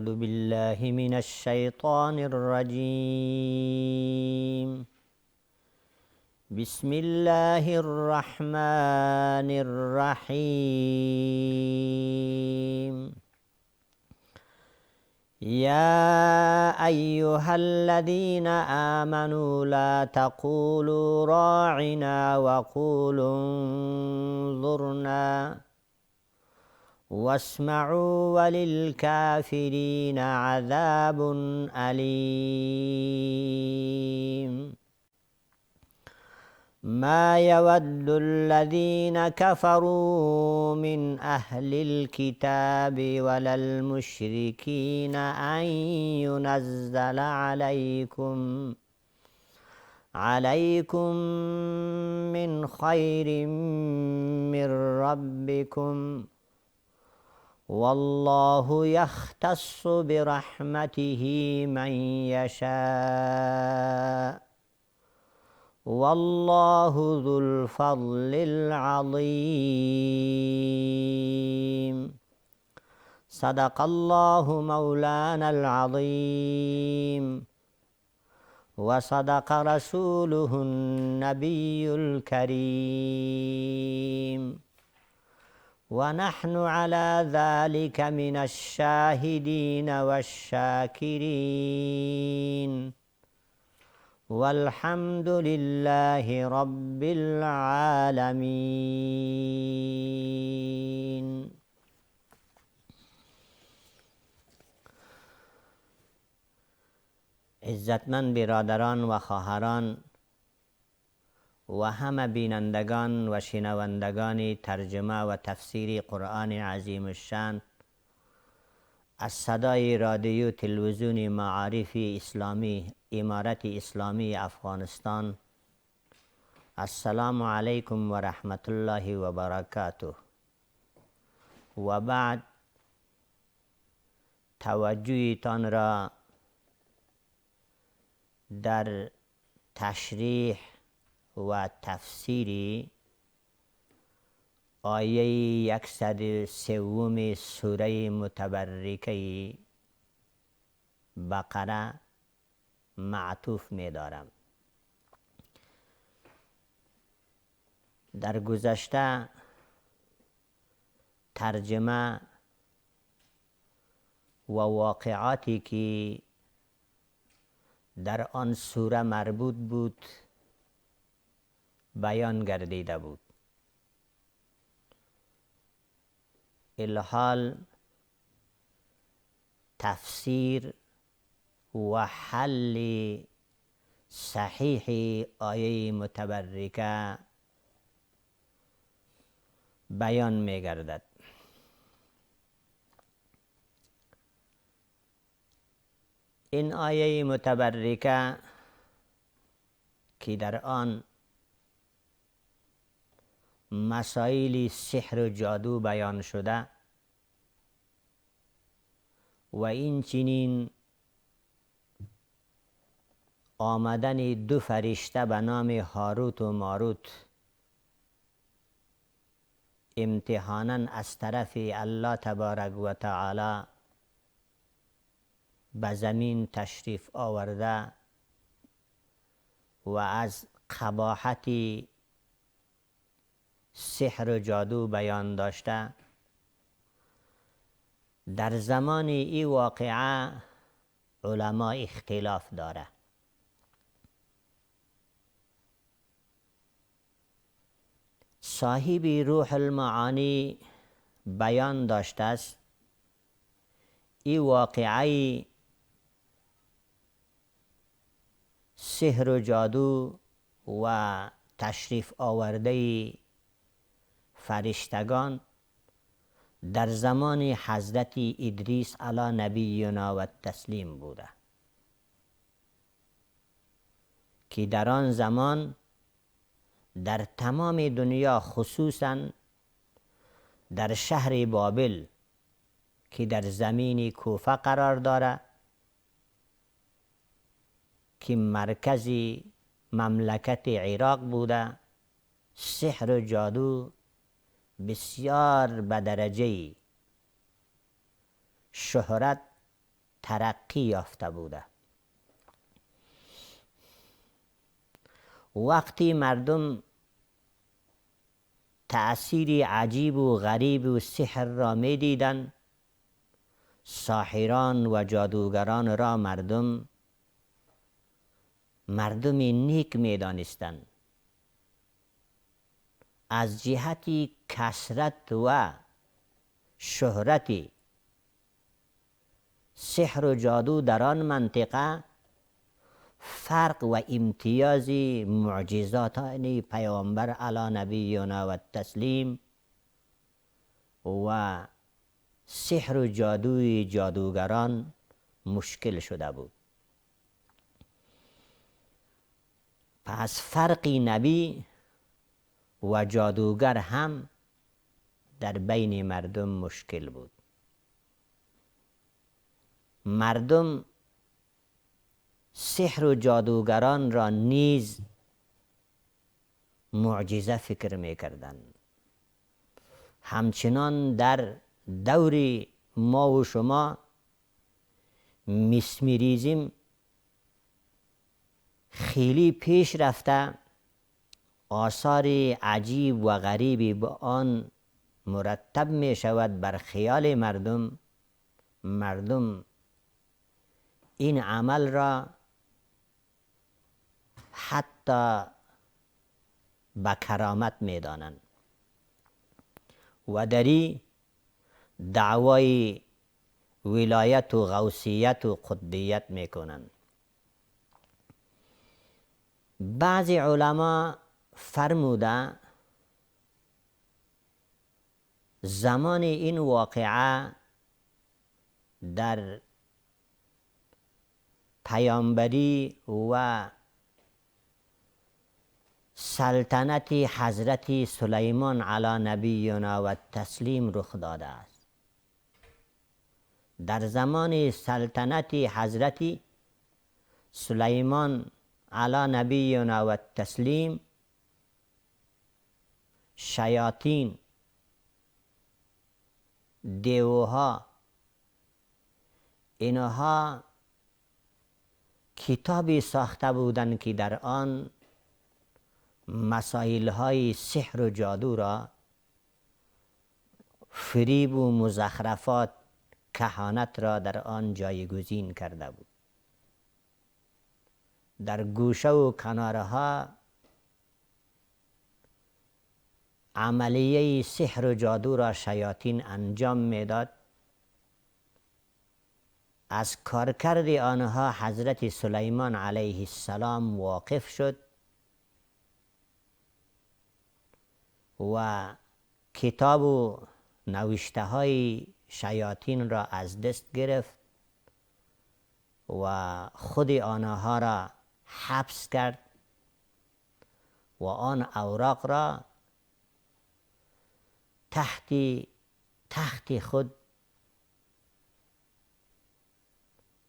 أعوذ بالله من الشيطان الرجيم. بسم الله الرحمن الرحيم. يا أيها الذين آمنوا لا تقولوا راعنا وقولوا انظرنا واسمعوا وللكافرين عذاب أليم. ما يود الذين كفروا من أهل الكتاب ولا المشركين أن ينزل عليكم من خير من ربكم والله يختص برحمته من يشاء والله ذو الفضل العظيم. صدق الله مولانا العظيم وصدق رسوله النبي الكريم ونحن على ذلك من الشاهدين والشاكرين والحمد لله رب العالمين. عزتمند برادران و خواهران و همه بینندگان و شنوندگان ترجمه و تفسیر قرآن عظیم الشان از صدای رادیو تلویزیون معارف اسلامی امارت اسلامی افغانستان، السلام علیکم و رحمت الله و برکاته. و بعد توجهتان را در تشریح و تفسیر آیه 103 سوره متبرکه بقره معطوف می دارم. در گذشته ترجمه و واقعاتی که در آن سوره مربوط بود بیان گردیده بود. الحال تفسیر و حل صحیح آیه متبرکه بیان می گردد. این آیه متبرکه که در آن مسائل سحر و جادو بیان شده و این چنین آمدن دو فرشته به نام هاروت و ماروت امتحانا از طرف الله تبارک و تعالی به زمین تشریف آورده و از قباحت سحر و جادو بیان داشته، در زمان این واقعه علما اختلاف داره. صاحب روح المعانی بیان داشته است این واقعه سحر و جادو و تشریف آورده فرشتگان در زمان حضرت ادریس علی نبینا و تسلیم بوده که در آن زمان در تمام دنیا خصوصا در شهر بابل که در زمین کوفه قرار داره که مرکز مملکت عراق بوده، سحر و جادو بسیار به درجه شهرت ترقی یافته بوده. وقتی مردم تأثیر عجیب و غریب و سحر را می دیدند، ساحران و جادوگران را مردمی نیک می دانستند. از جهت کثرت و شهرت سحر و جادو در آن منطقه، فرق و امتیاز معجزات پیامبر علی نبینا و تسلیم و سحر و جادوی جادوگران مشکل شده بود. پس فرق نبی و جادوگر هم در بین مردم مشکل بود. مردم سحر و جادوگران را نیز معجزه فکر می کردند. همچنان در دور ما و شما مسمریزم خیلی پیش رفته، آثار عجیب و غریبی با آن مرتب می شود بر خیال مردم این عمل را حتی به کرامت می دانند و دری دعوای ولایت و غوثیت و قطبیت می کنند. بعضی علما فرموده زمان این واقعه در پیامبری و سلطنت حضرت سلیمان علی نبینا و تسلیم رخ داده است. در زمان سلطنت حضرت سلیمان علی نبینا و تسلیم، شیاطین، دیوها، اینها کتابی ساخته بودند که در آن مسائل های سحر و جادو را، فریب و مزخرفات، کهانت را در آن جایگزین کرده بود. در گوشه و کنارها عملیه سحر و جادو را شیاطین انجام میداد. از کارکرد آنها حضرت سلیمان علیه السلام واقف شد و کتاب و نوشته های شیاطین را از دست گرفت و خود آنها را حبس کرد و آن اوراق را تحت خود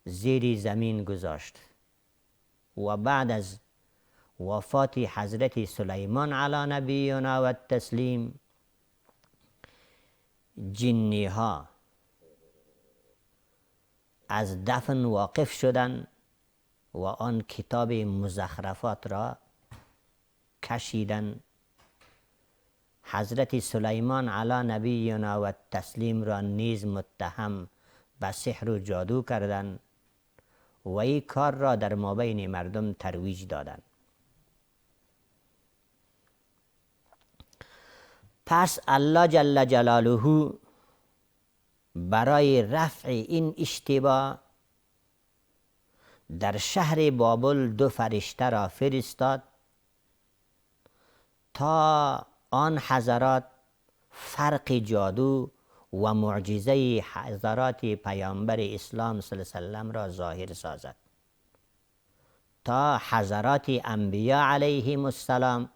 زیر زمین گذاشت و بعد از وفات حضرت سلیمان علی نبینا و تسلیم، جنی ها از دفن واقف شدند و آن کتاب مزخرفات را کشیدند. حضرت سلیمان علی نبینا و تسلیم را نیز متهم به سحر و جادو کردند و این کار را در مابین مردم ترویج دادند. پس الله جل جلاله برای رفع این اشتباه در شهر بابل 2 فرشته را فرستاد تا آن حضرات فرق جادو و معجزه حضرات پیامبر اسلام صلی الله علیه وسلم را ظاهر سازد، تا حضرات انبیا علیهم السلام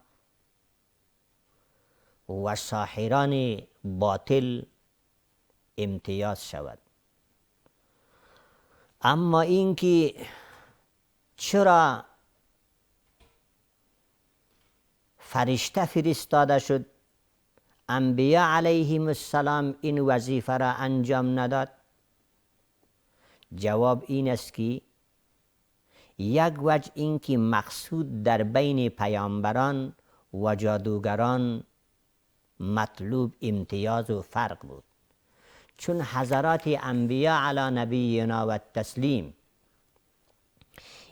و ساحران باطل امتیاز شود. اما اینکه چرا فرشته فرستاده شد، انبیا علیهم السلام این وظیفه را انجام نداد، جواب این است که یک وجه این که مقصود در بین پیامبران و جادوگران مطلوب امتیاز و فرق بود، چون حضرات انبیا علی نبینا و تسلیم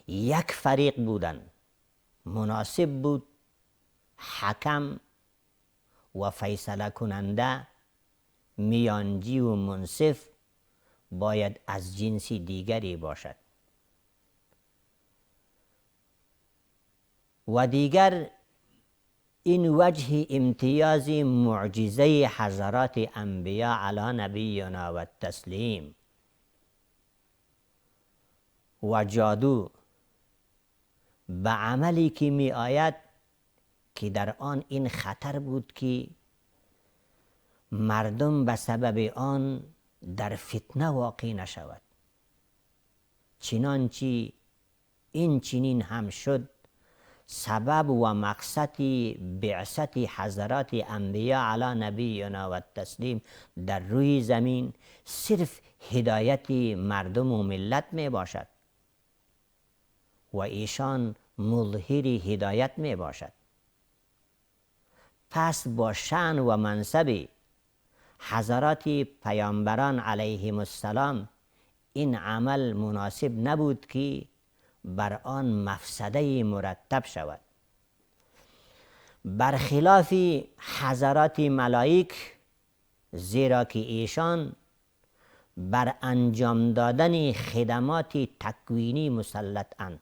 یک فریق بودن، مناسب بود حکم و فیصله کننده، میانجی و منصف باید از جنس دیگری باشد. و دیگر این وجه امتیاز معجزه حضرات انبیا علی نبینا و تسلیم و جادو به عملی که می آید که در آن این خطر بود که مردم به سبب آن در فتنه واقع نشود. چنانچه این چنین هم شد. سبب و مقصد بعثت حضرات انبیا علی نبینا و تسلیم در روی زمین صرف هدایت مردم و ملت می باشد و ایشان مظهر هدایت می باشد. پس با شأن و منصب حضرات پیامبران علیهم السلام این عمل مناسب نبود که بر آن مفسده مرتب شود. برخلاف حضرات ملائک، زیرا که ایشان بر انجام دادن خدمات تکوینی مسلط‌اند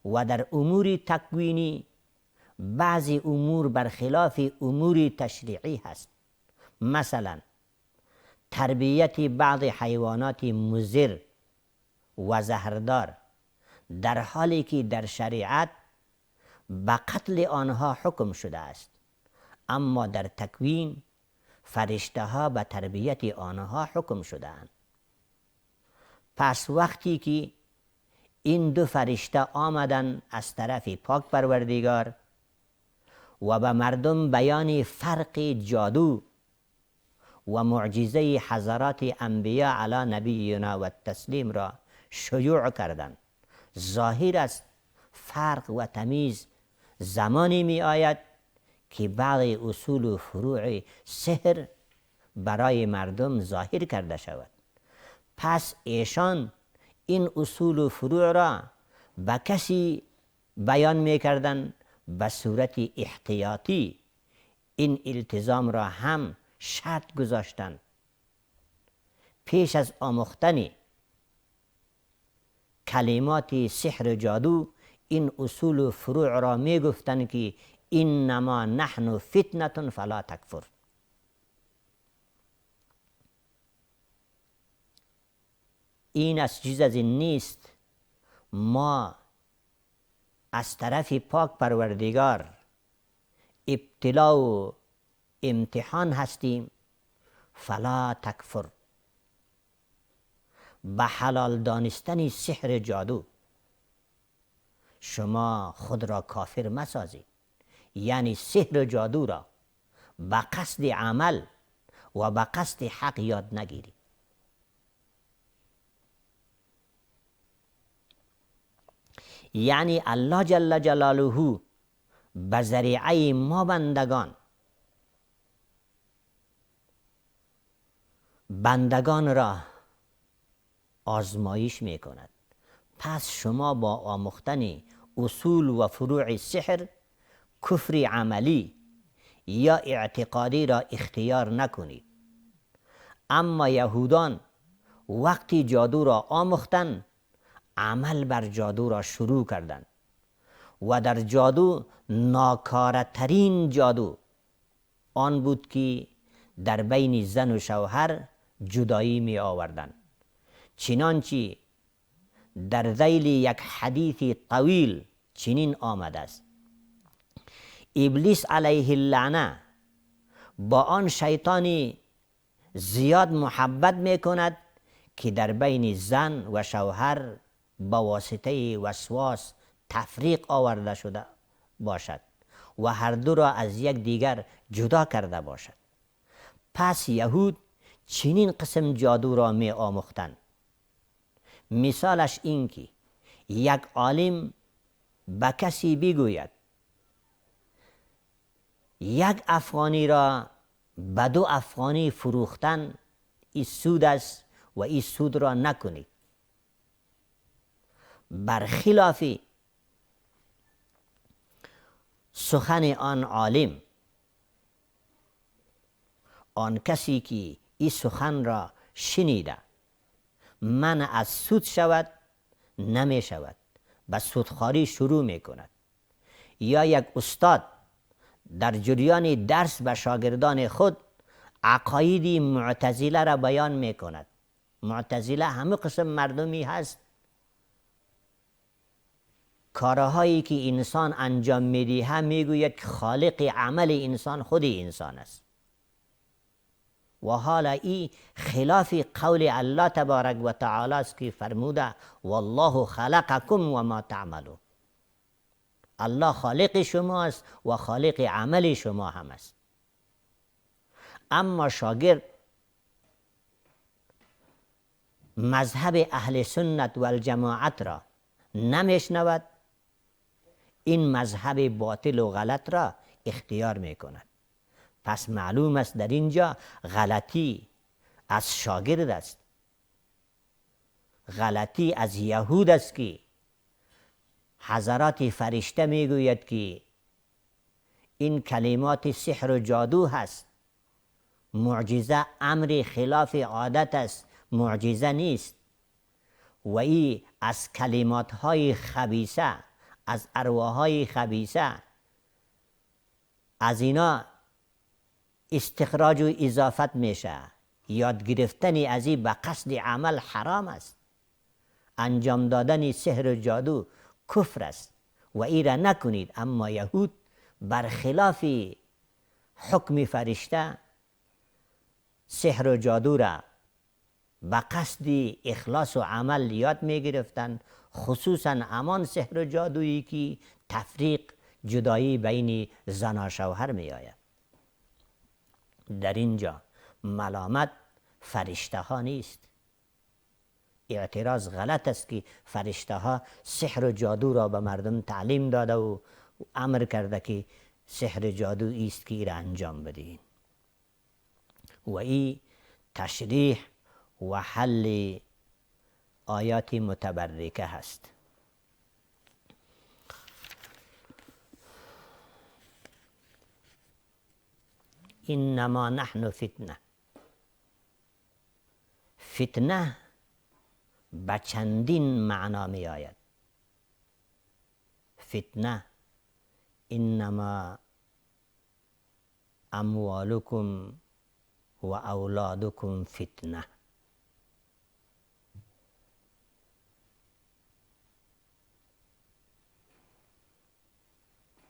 و در امور تکوینی بعضی امور برخلاف امور تشریعی هست. مثلا تربیت بعض حیوانات مضر و زهردار، در حالی که در شریعت به قتل آنها حکم شده است، اما در تکوین فرشته ها به تربیت آنها حکم شده اند. پس وقتی که این دو فرشته آمدن از طرف پاک پروردگار و به مردم بیان فرق جادو و معجزه حضرات انبیا علی نبینا و تسلیم را شیوع کردند، ظاهر است فرق و تمیز زمانی می آید که بعض اصول و فروع سحر برای مردم ظاهر کرده شود. پس ایشان این اصول و فروع را به کسی بیان می کردن به صورت احتیاطی. این التزام را هم شرط گذاشتند. پیش از آموختن کلمات سحر جادو این اصول و فروع را می گفتند که انما نحن فتنة فلا تکفر. این از چیز از این نیست، ما از طرف پاک پروردگار ابتلا و امتحان هستیم، فلا تکفر. به حلال دانستن سحر جادو شما خود را کافر مسازید، یعنی سحر جادو را به قصد عمل و به قصد حق یاد نگیرید. یعنی الله جل جلاله به ذریعه ما بندگان را آزمایش می کند. پس شما با آموختن اصول و فروع سحر کفر عملی یا اعتقادی را اختیار نکنید. اما یهودان وقتی جادو را آموختند، عمل بر جادو را شروع کردند و در جادو ناکارترین جادو آن بود که در بین زن و شوهر جدایی می آوردند. چنانچه در ذیل یک حدیث طویل چنین آمده است: ابلیس علیه اللعنه با آن شیطانی زیاد محبت می کند که در بین زن و شوهر با واسطه وسواس تفریق آورده شده باشد و هر دو را از یک دیگر جدا کرده باشد. پس یهود چنین قسم جادو را می آموختند. مثالش این که یک عالم به کسی بگوید یک افغانی را به 2 افغانی فروختن این سود است و این سود را نکنید. برخلاف سخن آن عالم، آن کسی که این سخن را شنیده منع از سود شود نمی شود، به سودخواری شروع می کند. یا یک استاد در جریان درس به شاگردان خود عقاید معتزله را بیان می کند. معتزله همه قسم مردمی هست، کارهایی که انسان انجام می‌دهد میگوید که خالق عمل انسان خود انسان است و حالا این خلاف قول الله تبارک و تعالی است که فرموده والله خلقکم و ما تعملون. الله خالق شما است و خالق عمل شما هم است. اما شاگرد مذهب اهل سنت و الجماعت را نمیشنود، این مذهب باطل و غلط را اختیار می کند. پس معلوم است در اینجا غلطی از شاگرد است، غلطی از یهود است که حضرات فرشته می گوید که این کلمات سحر و جادو هست، معجزه امر خلاف عادت است، معجزه نیست و این از کلمات های خبیثه، از ارواح های خبیثه، از اینا استخراج و اضافت میشه. یاد گرفتن از این به قصد عمل حرام است. انجام دادن سحر و جادو کفر است و این را نکنید. اما یهود برخلاف حکم فرشته سحر و جادو را به قصد اخلاص و عمل یاد می گرفتند، خصوصا امان سحر و جادویی که تفریق جدایی بین زن و شوهر می آید. در اینجا ملامت فرشته ها نیست. اعتراض غلط است که فرشته ها سحر و جادو را به مردم تعلیم داده و امر کرده که سحر جادو است که را انجام بدین و این تشریح و حل آیات متبرکه هست. انما نحن فتنه. فتنه به چندین معنا می آید. فتنه انما اموالکم و اولادکم فتنه.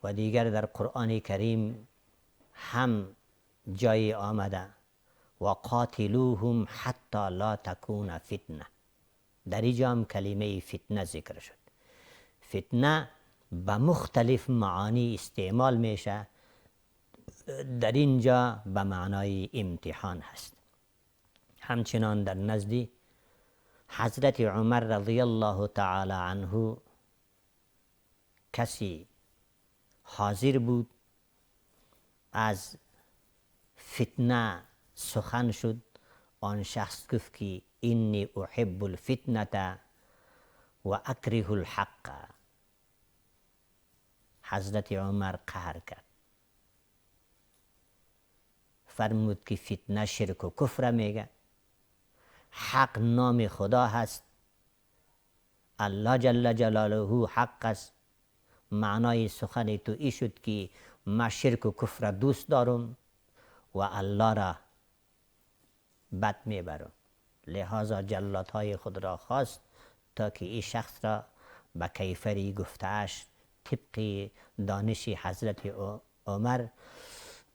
و دیگر در قرآن کریم هم جای آمده و قاتلوهم حتی لا تکون فتنه. در اینجا هم کلمه فتنه ذکر شد. فتنه به مختلف معانی استعمال میشه. در اینجا به معنای امتحان هست. همچنان در نزد حضرت عمر رضی الله تعالی عنه کسی حاضر بود، از فتنه سخن شد. آن شخص گفت که اینی احب الفتنه و اکره الحق. حضرت عمر قهر کرد، فرمود که فتنه شرک و کفر میگه، حق نام خدا هست، الله جل جلاله حق است. معنای سخن تو ای شد که ما شرک و کفر دوست دارم و الله را بد میبرم. لحاظا جلادهای خود را خواست تا که این شخص را به کیفری گفتهاش طبق دانش حضرت عمر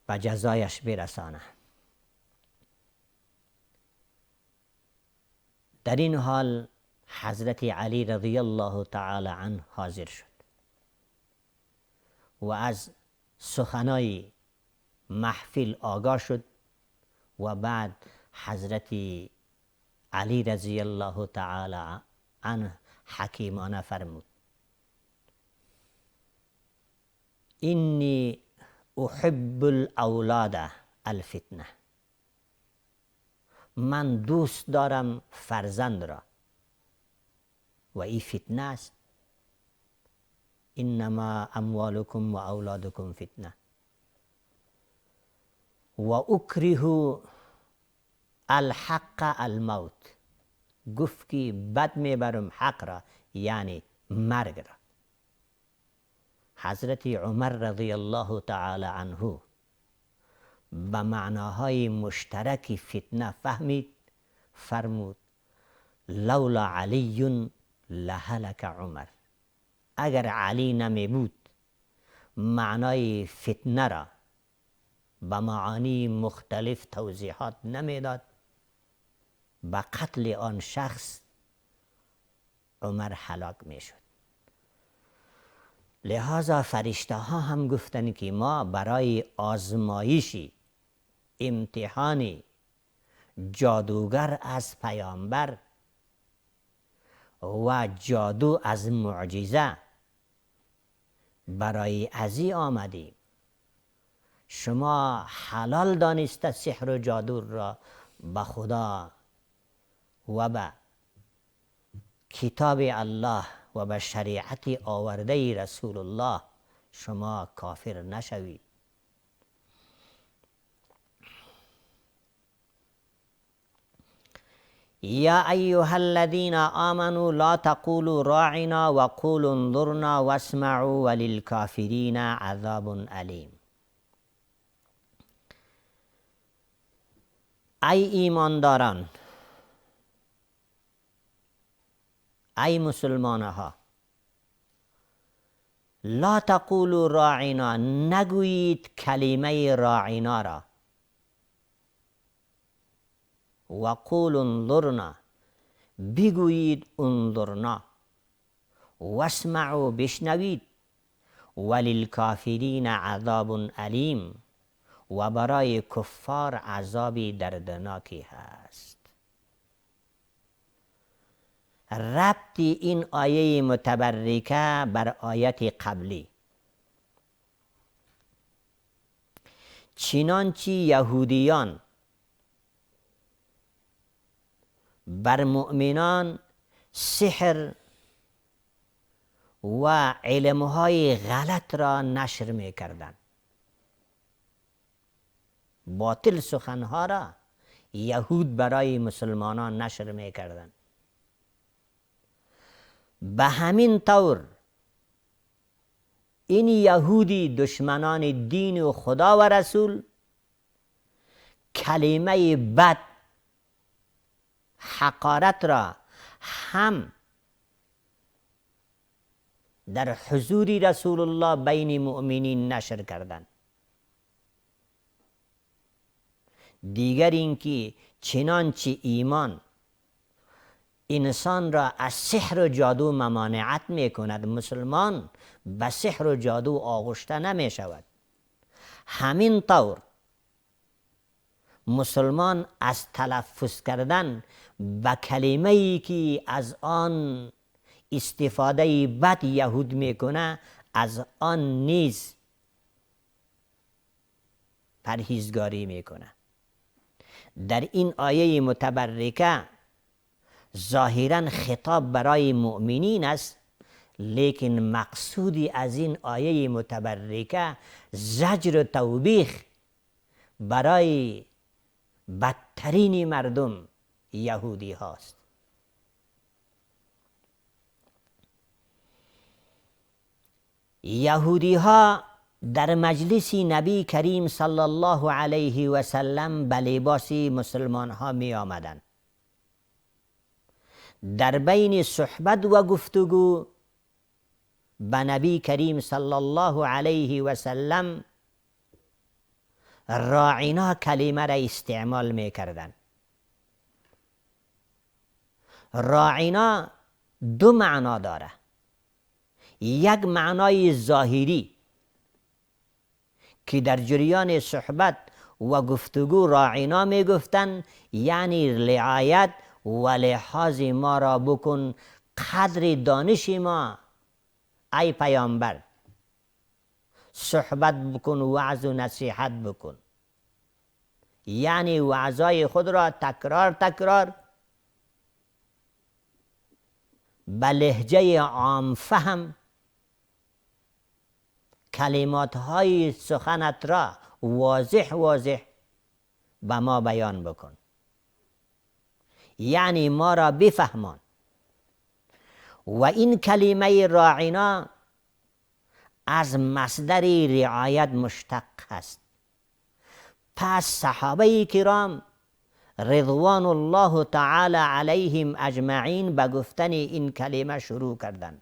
به جزایش برسانه. در این حال حضرت علی رضی الله تعالی عنه حاضر شد و از سخنای محفل آگاه شد و بعد حضرت علی رضی الله تعالی عنه حکیمانه فرمود: اینی احب الاولاد الفتنه، من دوست دارم فرزند را و این فتنه است. انما اموالکم و اولادکم فتنه و اکره الحق الموت، گفت که بد میبرم حق را، یعنی مرگ را. حضرت عمر رضی الله تعالی عنه به معناهای مشترک فتنه فهمید، فرمود: لولا علی لهلك عمر، اگر علی نمی بود معنای فتنه را به معانی مختلف توضیحات نمیداد، به قتل آن شخص عمر هلاک میشد. لہذا فرشته ها هم گفتن که ما برای آزمایشی، امتحانی جادوگر از پیامبر و جادو از معجزه برای ازی آمدیم. شما حلال دانسته سحر و جادو را به خدا و به کتاب الله و به شریعت آورده رسول الله شما کافر نشوید. یا ایها الذین آمنوا لا تقولوا راعنا وقولوا انظرنا واسمعوا وللکافرین عذاب علیم. ای ایمانداران، ای مسلمانها، لا تقولوا راعنا، نگویید کلمه راعنا را، و قولوا انظرنا، بگویید انظرنا، واسمعوا، بشنوید، وللکافرین عذاب علیم، و برای کفار عذابی دردناکی هست. ربط این آیه متبرکه بر آیت قبلی: چنانچه یهودیان بر مؤمنان سحر و علمهای غلط را نشر می کردند، باطل سخنها را یهود برای مسلمانان نشر می کردند. به همین طور این یهودی دشمنان دین و خدا و رسول کلمه بد، حقارت را هم در حضور رسول الله بین مؤمنین نشر کردند. دیگر اینکه چنانچه ایمان انسان را از سحر و جادو ممانعت می کند، مسلمان به سحر و جادو آغشته نمی شود، همین طور مسلمان از تلفظ کردن به کلمه‌ای که از آن استفاده بد یهود میکنه، از آن نیز پرهیزگاری میکنه. در این آیه متبرکه ظاهرا خطاب برای مؤمنین است، لیکن مقصودی از این آیه متبرکه زجر و توبیخ برای بدترین مردم یهودی هاست. یهودی ها در مجلس نبی کریم صلی الله علیه و سلم به لباس مسلمان ها می آمدند. در بین صحبت و گفتگو به نبی کریم صلی الله علیه و سلم راعنا کلمه را استعمال می کردند. راعنا دو معنا داره. یک معنای ظاهری که در جریان صحبت و گفتگو راعنا می گفتن، یعنی رعایت و لحاظ ما را بکن، قدر دانش ما ای پیامبر صحبت بکن، وعظ و نصیحت بکن. یعنی وعظای خود را تکرار به لهجه عام فهم، کلمات های سخنت را واضح به ما بیان بکن. یعنی ما را بفهمان. و این کلمه راعینا از مصدر رعایت مشتق است. پس صحابه کرام رضوان الله تعالی علیهم اجمعین به گفتن این کلمه شروع کردند.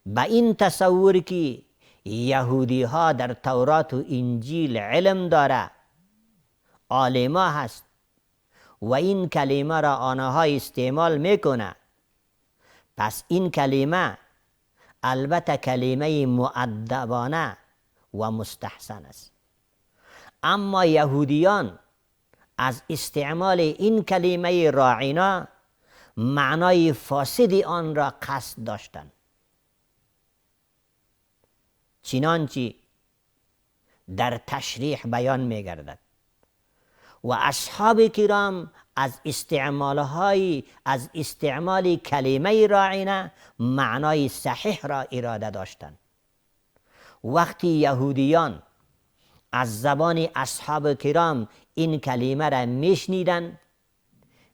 به این تصور که یهودی ها در تورات و انجیل علم داره، عالما هست و این کلمه را آنها استعمال میکنه، پس این کلمه البته کلمه مؤدبانه و مستحسن است. اما یهودیان از استعمال این کلمه راعینا معنای فاسد آن را قصد داشتند. چنانچه در تشریح بیان می‌گردد. و اصحاب کرام از استعمال کلمه راعینه معنای صحیح را اراده داشتند. وقتی یهودیان از زبان اصحاب کرام این کلمه را میشنیدند،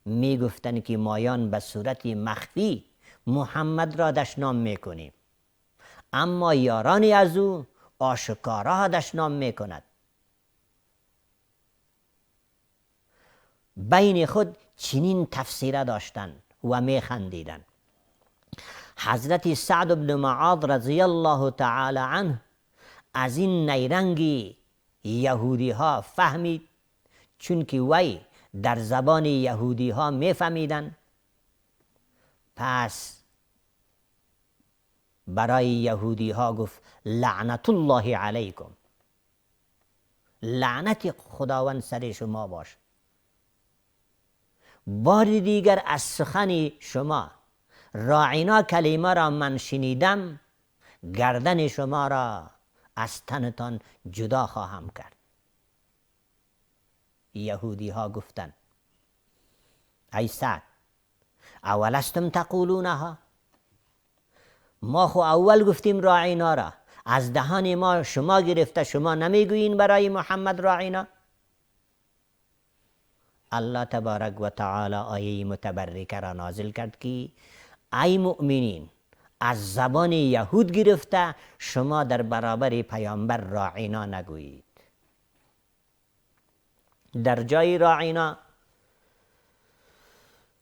میگفتند که مایان به صورت مخفی محمد را دشنام میکنیم، اما یارانی از او آشکارا دشنام میکند. بین خود چنین تفسیر داشتند و میخندیدند. حضرت سعد بن معاذ رضی الله تعالی عنه از این نیرنگی یهودی ها فهمید، چون که وی در زبان یهودی ها میفهمیدند. پس برای یهودی ها گفت لعنت الله علیکم، لعنت خداوند سر شما باش. بار دیگر از سخن شما راعینا کلمه را من شنیدم، گردن شما را از تنتان جدا خواهم کرد. یهودی ها گفتند ای سعد اولستم تقولونها، ما خو اول گفتیم راعینا را، از دهان ما شما گرفته شما نمیگویین برای محمد راعینا؟ الله تبارک و تعالی آیه متبرکه را نازل کرد که ای مؤمنین، از زبان یهود گرفته شما در برابر پیامبر راعینا نگویید. در جای راعینا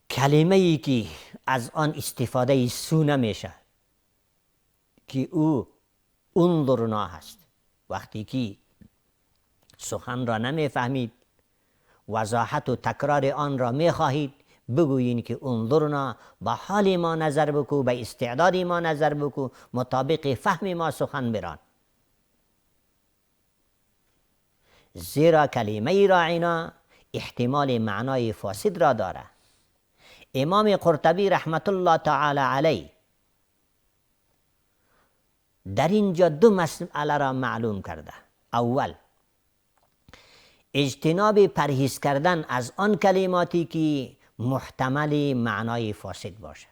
کلمه ای که از آن استفاده سو نمیشه که او انظرنا هست. وقتی که سخن را نمیفهمید، وضاحت و تکرار آن را میخواهید، بگویین که انظرنا، با حال ما نظر بکو، به استعداد ما نظر بکو، مطابق فهم ما سخن بران. زیرا کلمه راعینا احتمال معنای فاسد را داره. امام قرطبی رحمت الله تعالی علیه در اینجا دو مسئله را معلوم کرده. اول، اجتناب پرهیز کردن از آن کلماتی که محتمل معنای فاسد باشه.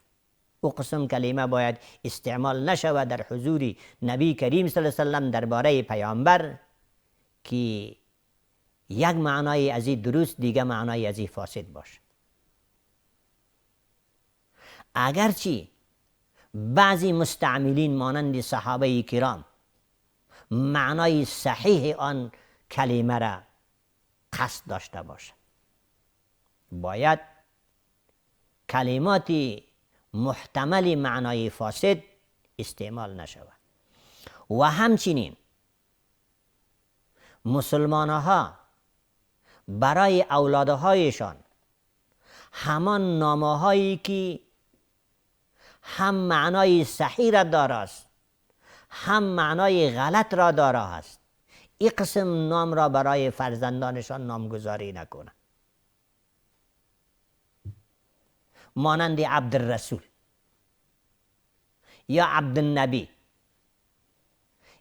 او قسم کلمه باید استعمال نشود در حضور نبی کریم صلی الله علیه وسلم درباره پیامبر که یک معنای از این درست، دیگه معنای از این فاسد باشه. اگرچه بعضی مستعملین مانند صحابه کرام معنای صحیح آن کلمه را قصد داشته باشه، باید کلماتی محتمل معنای فاسد استعمال نشود. و همچنین مسلمانها برای اولادهایشان همان نامهایی که هم معنای صحیح را داره است، هم معنای غلط را داره است، این قسم نام را برای فرزندانشان نامگذاری نکنند. مانند عبد الرسول یا عبد النبی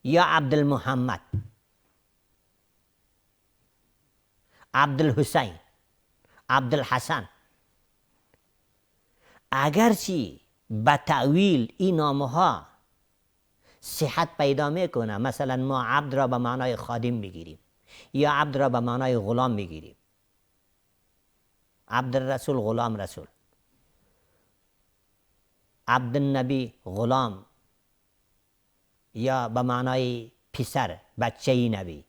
یا عبد المحمد، عبد الحسین، عبد الحسن، اگرچه به تأویل این نامها صحت پیدا میکنه، مثلا ما عبد را به معنای خادم میگیریم یا عبد را به معنای غلام میگیریم، عبد الرسول غلام رسول، عبد النبی غلام یا به معنای پسر بچه نبی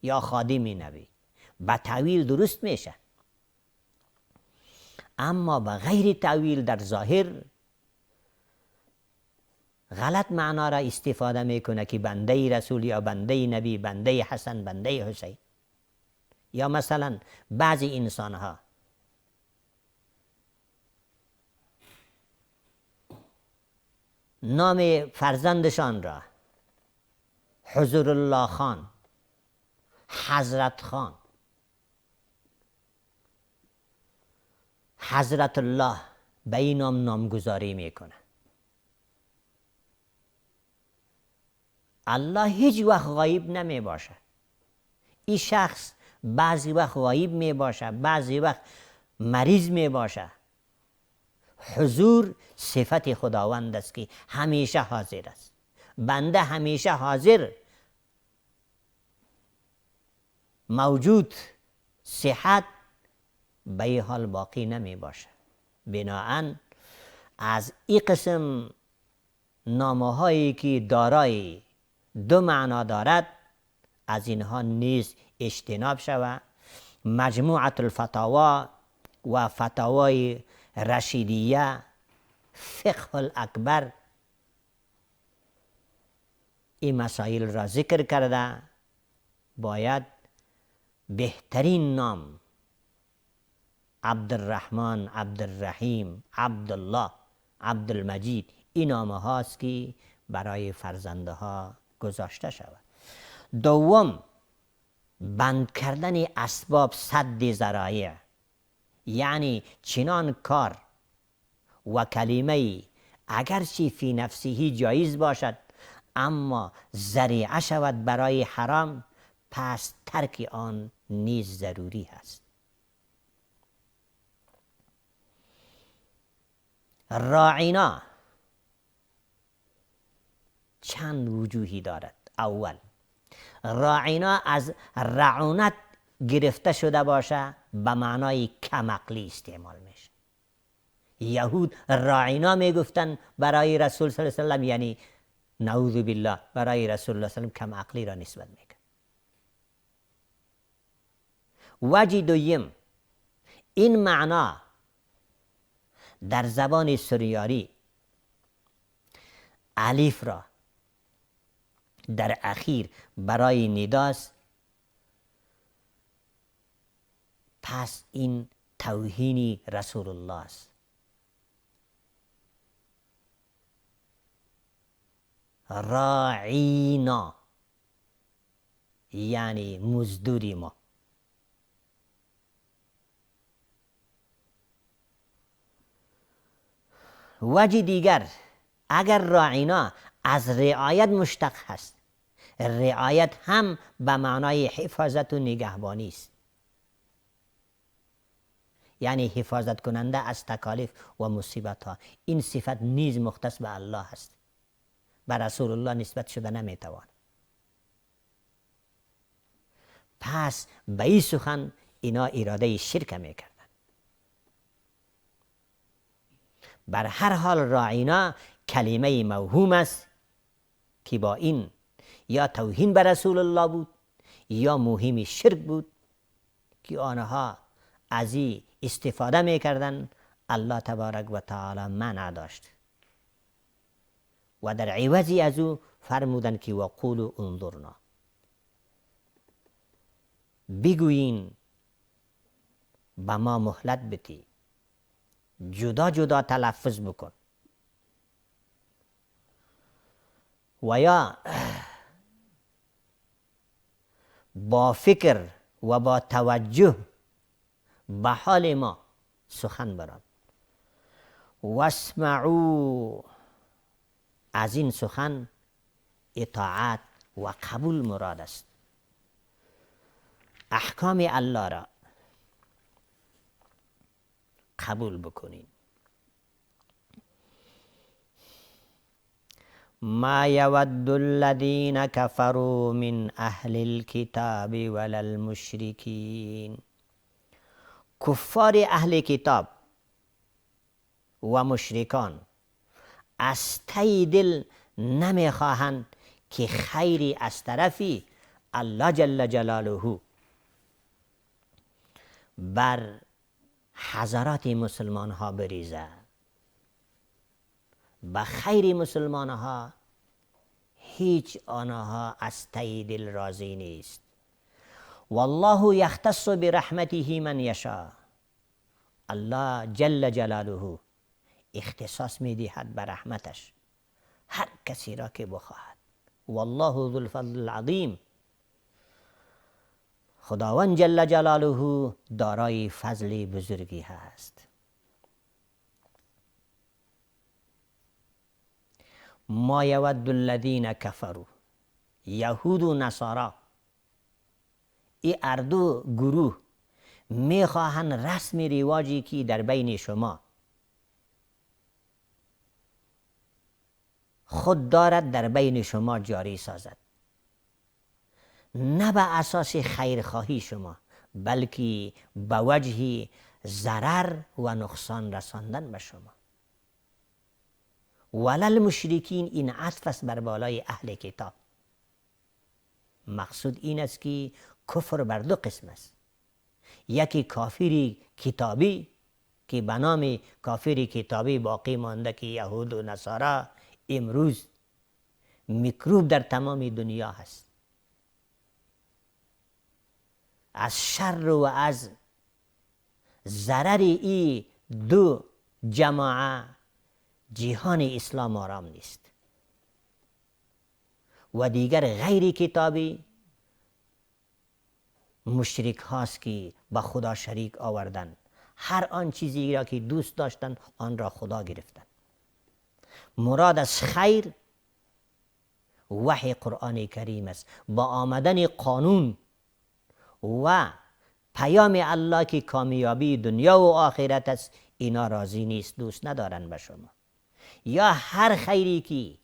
یا خادم نبی، به تأویل درست میشه. اما به غیر تأویل در ظاهر غلط معنا را استفاده میکنه که بنده رسول یا بنده نبی، بنده حسن، بنده حسین. یا مثلا بعضی انسان ها نام فرزندشان را حضور الله خان، حضرت خان، حضرت الله به این نام نامگذاری میکنه. الله هیچ وقت غایب نمی باشه. این شخص بعضی وقت غایب می باشه، بعضی وقت مریض می باشه. حضور صفت خداوند است که همیشه حاضر است. بنده همیشه حاضر، موجود، صحت به این حال باقی نمی باشه. بناهن از این قسم نامه هایی که دارای دو معنا دارد از اینها نیز اجتناب شود. مجموعه الفتاوا و فتاوای رشیدیه، فقه الاکبر این مسائل را ذکر کرده. باید بهترین نام عبدالرحمن، عبدالرحیم، عبدالله، عبدالمجید این نامه هاست که برای فرزنده ها گذاشته شود. دوم، بند کردن اسباب سد ذرایع، یعنی چنان کار و کلمه اگرچه فی نفسه جایز باشد اما ذریعه شود برای حرام، پس ترک آن نیز ضروری است. راعینا چند وجوهی دارد. اول، راعینا از رعونت گرفته شده باشه به معنای کمعقلی استعمال میشه. یهود راعینا میگفتن برای رسول صلی الله علیه وسلم، یعنی نعوذ بالله برای رسول الله صلی الله علیه وسلم کمعقلی را نسبت میکرد. وجه دویم، این معنا در زبان سریانی الف را در اخیر برای نداست، پس این توهین رسول الله است. راعینا یعنی مزدوری ما. وجه دیگر، اگر راعینا از رعایت مشتق هست، رعایت هم به معنای حفاظت و نگهبانی است، یعنی حفاظت کننده از تکالیف و مصیبت ها. این صفت نیز مختص به الله است، به رسول الله نسبت شده نمیتوان. پس به این سخن اینا اراده شرک میکردن. بر هر حال راعینا کلمه موهوم است که با این یا توهین به رسول الله بود یا مهم شرک بود که آنها از این استفاده میکردن. الله تبارک و تعالی منع داشت و در عوضی از او فرمودن که وقولوا انظرنا، بگویین به ما مهلت بدی، جدا جدا تلفظ بکن. و یا با فکر و با توجه به حال ما سخن بران. واسمعوا، از این سخن اطاعت و قبول مراد است. احکام الله را قبول بکنید. ما یود الذین کفروا من اهل الكتاب ولا المشرکین. کفار اهل کتاب و مشرکان از ته دل نمیخواهند که خیری از طرفی الله جل جلاله بر حضرات مسلمان ها بریزه. به خیر مسلمان ها هیچ آنها از ته دل راضی نیست. والله یختص برحمته من یشاء. الله جل جلاله اختصاص میدهد به رحمتش هر کسی را که بخواهد. والله ذو الفضل العظیم. خداوند جل جلاله دارای فضل بزرگی هست. ما یود الذین کفروا، یهود و نصارا، این اردو گروه میخواهند رسم رواجی که در بین شما خود دارد در بین شما جاری سازد، نه به اساس خیرخواهی شما بلکه به وجه ضرر و نقصان رساندن به شما. ولل مشرکین، این عطف است بر بالای اهل کتاب. مقصود این است که کفر بر دو قسم است. یکی کافری کتابی که به نام کافری کتابی باقی مانده که یهود و نصارا امروز میکروب در تمام دنیا هست. از شر و از ضرر این دو جماعه جهان اسلام آرام نیست. و دیگر غیر کتابی مشرک هاست که به خدا شریک آوردن. هر آن چیزی را که دوست داشتن آن را خدا گرفتن. مراد از خیر وحی قرآن کریم است. با آمدن قانون و پیام الله که کامیابی دنیا و آخرت است، اینا راضی نیست، دوست ندارن به شما. یا هر خیری که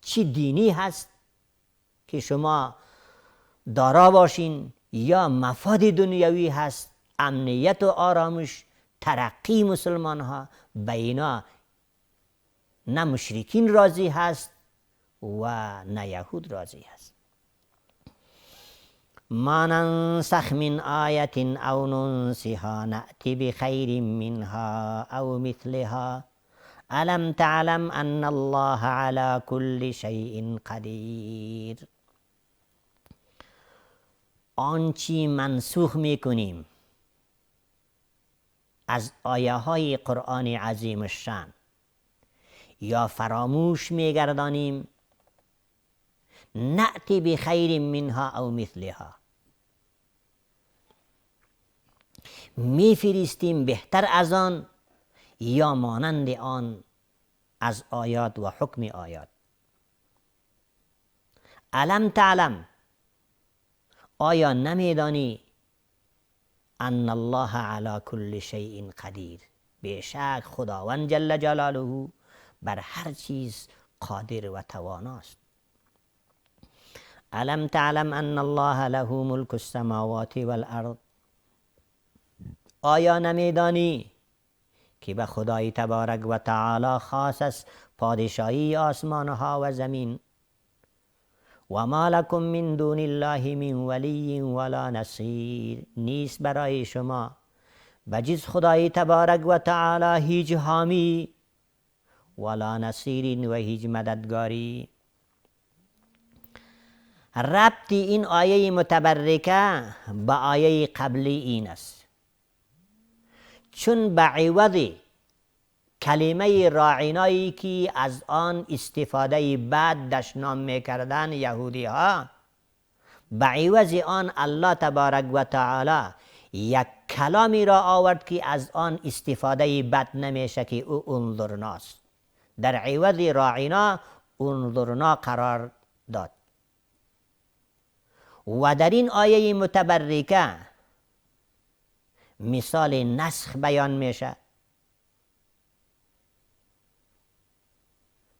چی دینی هست که شما دارا باشین، یا مفاد دنیوی هست، امنیت و آرامش، ترقی مسلمان ها، به اینا نه مشرکین راضی هست و نه یهود راضی هست. ما ننسخ من آیت او ننسها نأتی بخیر منها او مثلها الم تعلم ان الله على كل شیء قدیر. آنچی منسوخ میکنیم از آیه های قرآن عظیم الشان یا فراموش میگردانیم، نأتی بخیر منها او مثلها، میفرستیم بهتر از آن یا مانند آن از آیات و حکم آیات. الم تعلم، آیا نمیدانی ان الله علی کل شیء قدیر، بیشک خداوند جل جلاله بر هر چیز قادر و تواناست. الم تعلم ان الله له ملک السماوات والارض، آیا نمیدانی که به خدای تبارک و تعالی خاص است پادشاهی آسمان ها و زمین. و ما لکم من دون الله من ولی ولا نصیر، نیست برای شما بجز خدای تبارک و تعالی هیچ حامی ولا نصیر و هیچ مددگاری. ربط این آیه متبرکه به آیه قبلی این است، چون به عوض کلمه راعینایی که از آن استفاده بد دشنام میکردن یهودی ها، به عوض آن الله تبارک و تعالی یک کلامی را آورد که از آن استفاده بد نمیشه که او انظرناست. در عوض راعینا انظرنا قرار داد. و در این آیه متبرکه مثال نسخ بیان میشه.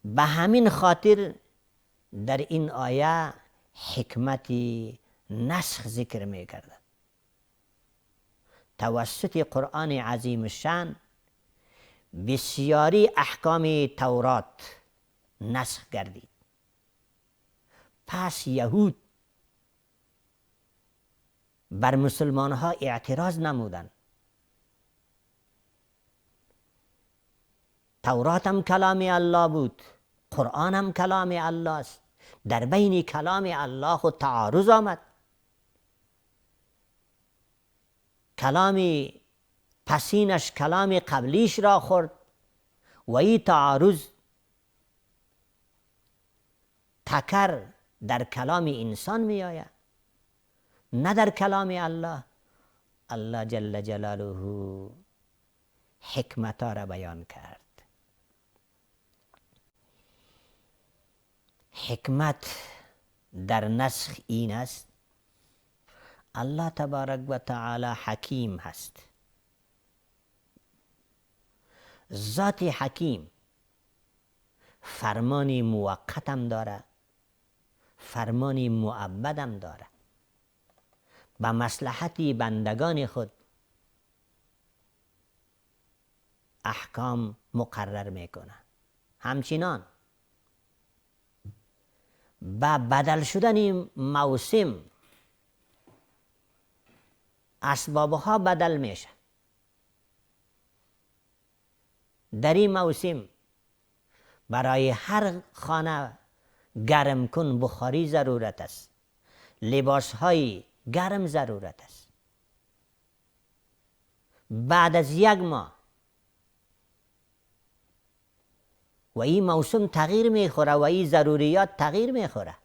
به همین خاطر در این آیه حکمت نسخ ذکر میکرده. توسط قرآن عظیم الشان بسیاری احکام تورات نسخ گردید. پس یهود بر مسلمان ها اعتراض نمودند. تورات هم کلام الله بود، قرآن هم کلام الله است. در بین کلام الله خود تعارض آمد. کلامی پسینش کلام قبلیش را خورد و این تعارض تکر در کلام انسان می آید، نه در کلام الله. الله جل جلاله حکمت را بیان کرد. حکمت در نسخ این است: الله تبارک و تعالی حکیم هست. ذات حکیم فرمانی موقت هم داره، فرمانی مؤبد هم داره. به مصلحت بندگان خود احکام مقرر میکنه. همچنان با بدل شدن موسم اسبابها بدل میشه. در این موسم برای هر خانه گرم کن بخاری ضرورت است، لباس های گرم ضرورت است. بعد از یک ماه و این موسم تغییر میخوره و این ضروریات تغییر میخوره.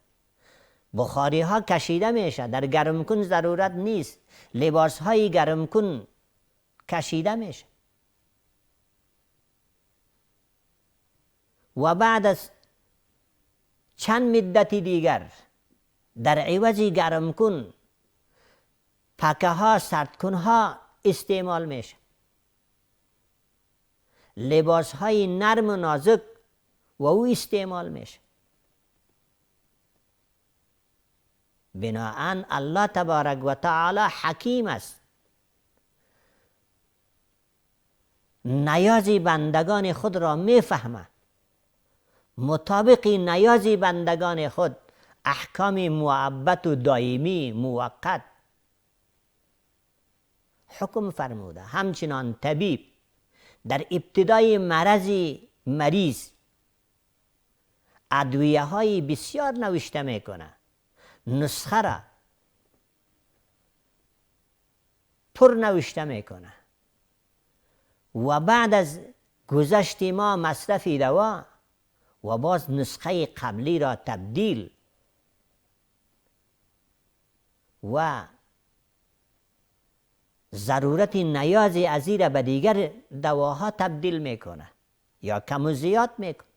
بخاری ها کشیده میشه، در گرم کن ضرورت نیست. لباس های گرم کن کشیده میشه. و بعد از چند مدتی دیگر در عوض گرم کن پکه ها، سرد کن ها استعمال میشه. لباس های نرم و نازک و او استعمال میشه. بناهن الله تبارک و تعالی حکیم است. نیاز بندگان خود را میفهمه. مطابق نیاز بندگان خود احکام مؤبد و دائمی موقت حکم فرموده. همچنان طبیب در ابتدای مریض ادویه های بسیار نوشته میکنه، نسخه را پر نوشته میکنه و بعد از گذشت ما مصرف دوا و باز نسخه قبلی را تبدیل و ضرورت نیازی از این را به دیگر دواها تبدیل میکنه یا کم و زیاد میکنه.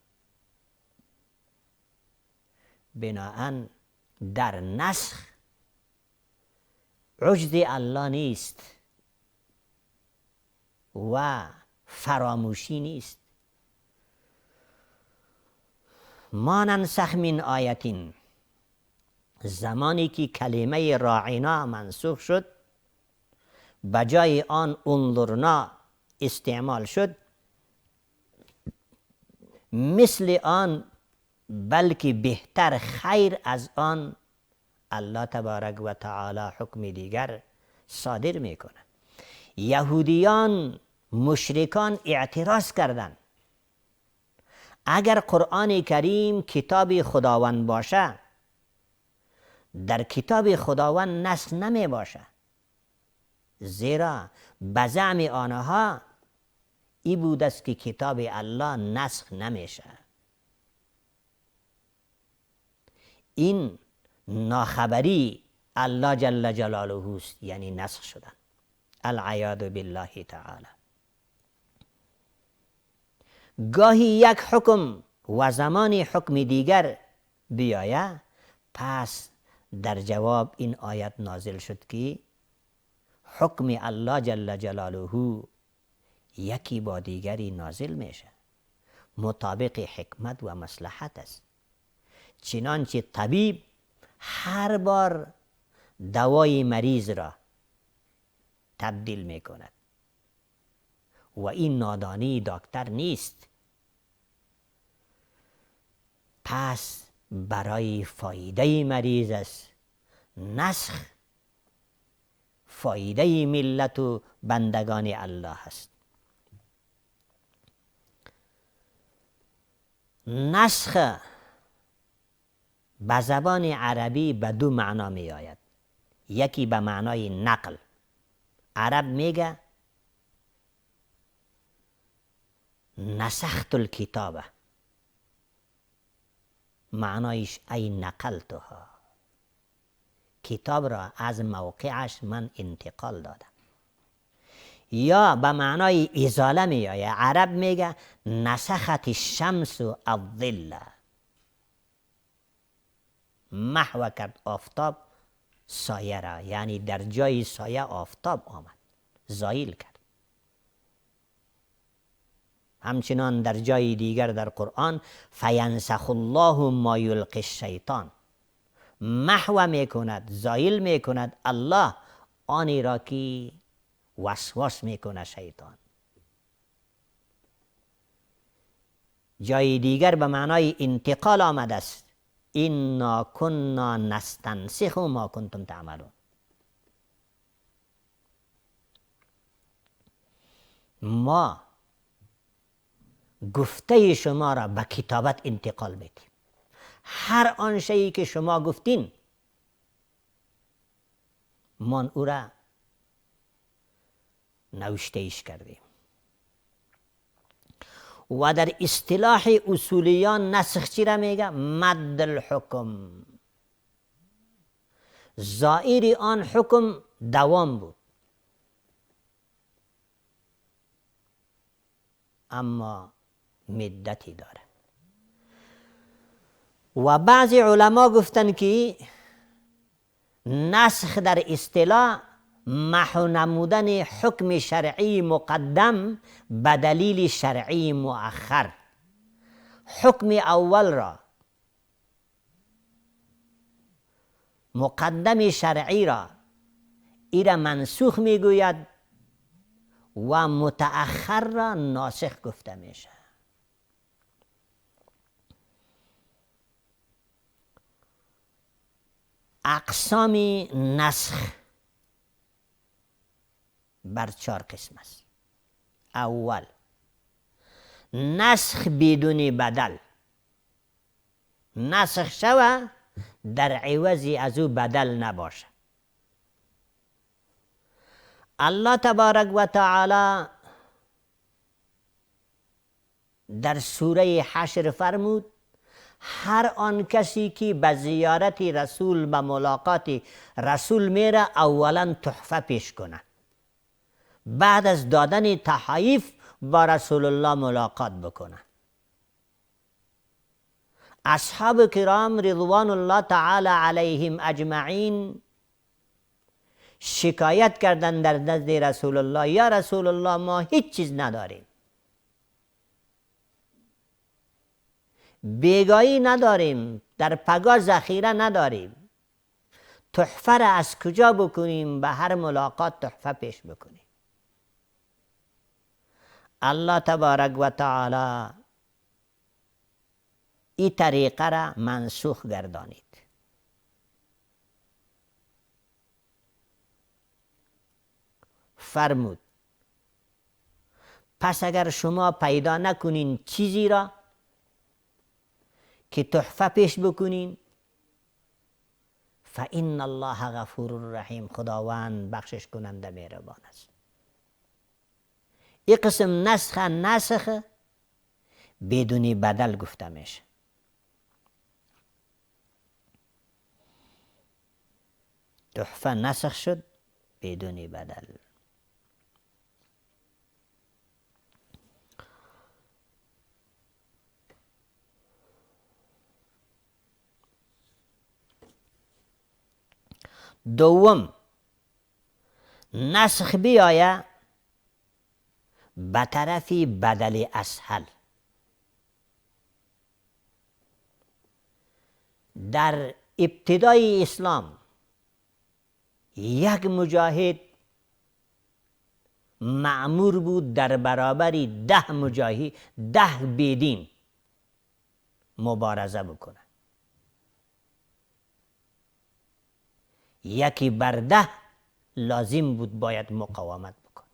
بناهن در نسخ عجز الله نیست و فراموشی نیست. ما ننسخ من آیتین، زمانی که کلمه راعینا منسوخ شد بجای آن انظرنا استعمال شد، مثل آن بلکه بهتر خیر از آن الله تبارک و تعالی حکم دیگر صادر میکنه. یهودیان مشرکان اعتراض کردند اگر قرآن کریم کتاب خداوند باشه، در کتاب خداوند نسخ نمی باشه، زیرا به زعم آنها این بود است که کتاب الله نسخ نمیشه. این ناخبری الله جل جلاله است، یعنی نسخ شدن. العیاذ بالله تعالی. گاهی یک حکم و زمانی حکم دیگر بیاید، پس در جواب این آیت نازل شد که حکم الله جل جلاله یکی با دیگری نازل میشه، مطابق حکمت و مصلحت است. چنانچه طبیب هر بار دوای مریض را تبدیل میکند و این نادانی دکتر نیست. پس برای فایده مریض است. نسخ فایده ملت و بندگان الله است. نسخ به زبان عربی به دو معنا می آید. یکی به معنای نقل. عرب میگه نسخت الکتابه، معنایش ای نقلتها، کتاب را از موقعش من انتقال دادم. یا به معنای ازاله می آید. عرب میگه نسخت الشمس الظل، محو کرد آفتاب سایه را، یعنی در جای سایه آفتاب آمد، زایل کرد. همچنان در جای دیگر در قرآن فینسخ الله ما یلقی الشیطان، محو میکند، زایل میکند الله آنی را که وسواس میکنه شیطان. جای دیگر به معنای انتقال آمده است. انا کنا نستنسخ ما کنتم تعملون. ما گفته شما را به کتابت انتقال میدیم. هر آن شیئی که شما گفتین ما او را نوشته ایش کردیم. و در اصطلاح اصولیان نسخ چی را میگه؟ مد الحکم. ظاهر آن حکم دوام بود، اما مدتی داره. و بعضی علما گفتن که نسخ در اصطلاح محو نمودن حکم شرعی مقدم به دلیل شرعی مؤخر. حکم اول را، مقدم شرعی را، ایرا منسوخ میگوید و متأخر را ناسخ گفته میشه. اقسام نسخ بر 4 قسم است. اول، نسخ بدون بدل. نسخ شوه در عوضی از او بدل نباشه. الله تبارک و تعالی در سوره حشر فرمود هر آن کسی که به زیارت رسول، به ملاقات رسول میره، اولا تحفه پیش کنه. بعد از دادن تحایف با رسول الله ملاقات بکنه. اصحاب کرام رضوان الله تعالی علیهم اجمعین شکایت کردند در نزد رسول الله: یا رسول الله، ما هیچ چیز نداریم، بیگایی نداریم، در پگاه ذخیره نداریم، تحفه را از کجا بکنیم؟ به هر ملاقات تحفه پیش بکنیم. الله تبارک و تعالی این طریقه را منسوخ گردانید. فرمود پس اگر شما پیدا نکنین چیزی را که تحفه پیش بکنین، فإن الله غفور رحیم، خداوند بخشش کننده مهربان است. این قسم نسخ بدون بدل گفته میشه. تحفه نسخ شد بدون بدل. دوم نسخ بیایه به طرفی بدل اسهل. در ابتدای اسلام یک مجاهد مأمور بود در برابر 10 مجاهد 10 بیدین مبارزه بکنه. یکی بر 10 لازم بود باید مقاومت بکنه.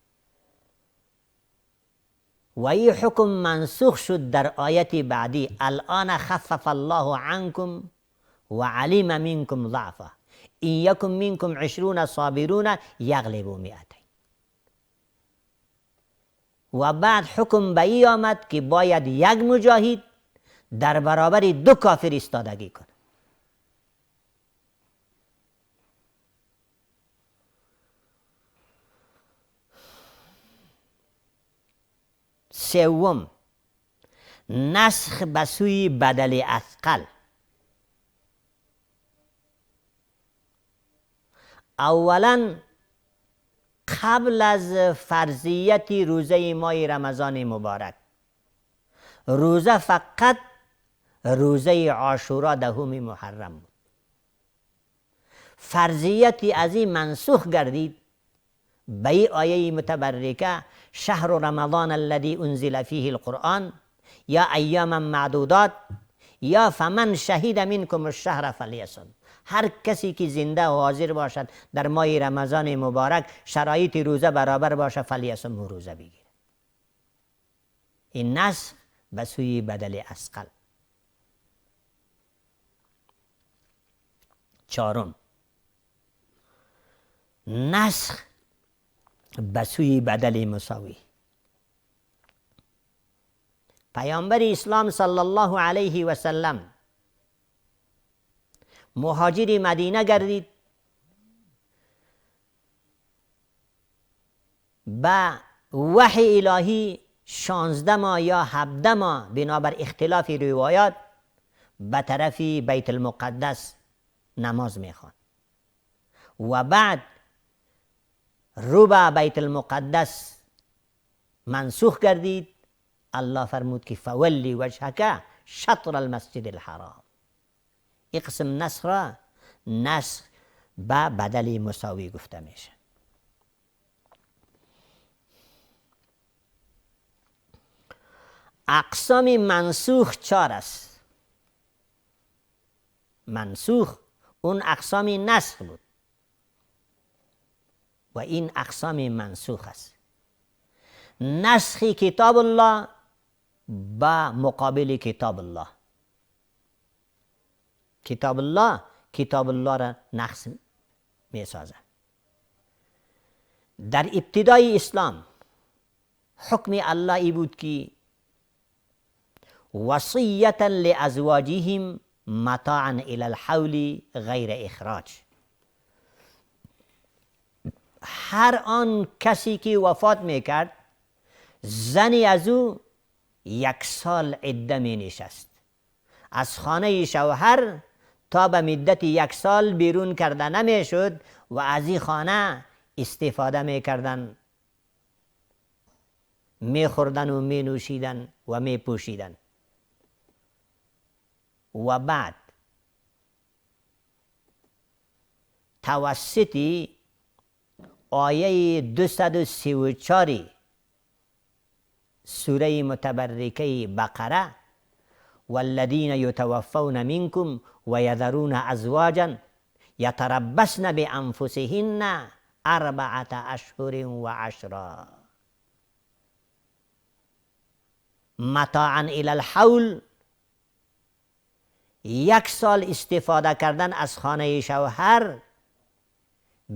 و این حکم منسوخ شد در آیت بعدی الان خفف الله عنکم و علم منکم ضعفا ان یکن منکم 20 صابرون یغلبوا 200. و بعد حکم به این آمد که باید یک مجاهد در برابر 2 کافر ایستادگی کنه. سوم نسخ به سوی بدل اثقل. اولا قبل از فرضیت روزه ماه رمضان مبارک، روزه فقط روزه عاشورا 10 محرم بود. فرضیتی از این منسوخ گردید به این آیه متبرکه شهر رمضان الذي انزل فيه القرآن یا ایاما معدودات یا فمن شهید منکم الشهر فلیصم. هر کسی که زنده و حاضر باشد در ماه رمضان مبارک شرایط روزه برابر باشه فلیصم و روزه بگیره. این نسخ به سوی بدل اثقل. چهارم نسخ به سوی بدل مساوی. پیامبر اسلام صلی الله علیه و سلم مهاجر مدینه گردید. به وحی الهی 16 ماه یا 17 ماه بنابر اختلاف روایات به طرف بیت المقدس نماز میخواند و بعد رو به بیت المقدس منسوخ گردید. الله فرمود که فولی وجهک شطر المسجد الحرام. این قسم نسخ را نسخ به بدل مساوی گفته میشه. اقسام منسوخ 4 است. منسوخ اون اقسام نسخ بود و این اقسام منسوخ است. نسخ کتاب الله با مقابل کتاب الله. کتاب الله را نسخ می سازد. در ابتدای اسلام حکم الله ای بود که وصیتا لازواجهم متاعا الی الحول غیر اخراج. هر آن کسی که وفات میکرد زنی از او 1 سال عده می نشست. از خانه شوهر تا به مدت 1 سال بیرون کرده نمی شد و از این خانه استفاده می کردن، می خوردن و می نوشیدن و می پوشیدن. و بعد توسط آیه 234 سوره متبرکه بقره والذین یتوفون منکم و یذرون ازواجا یتربصن بانفسهن 4 اشهر و 10 متاعا الی الحول. 1 سال استفاده کردن از خانه شوهر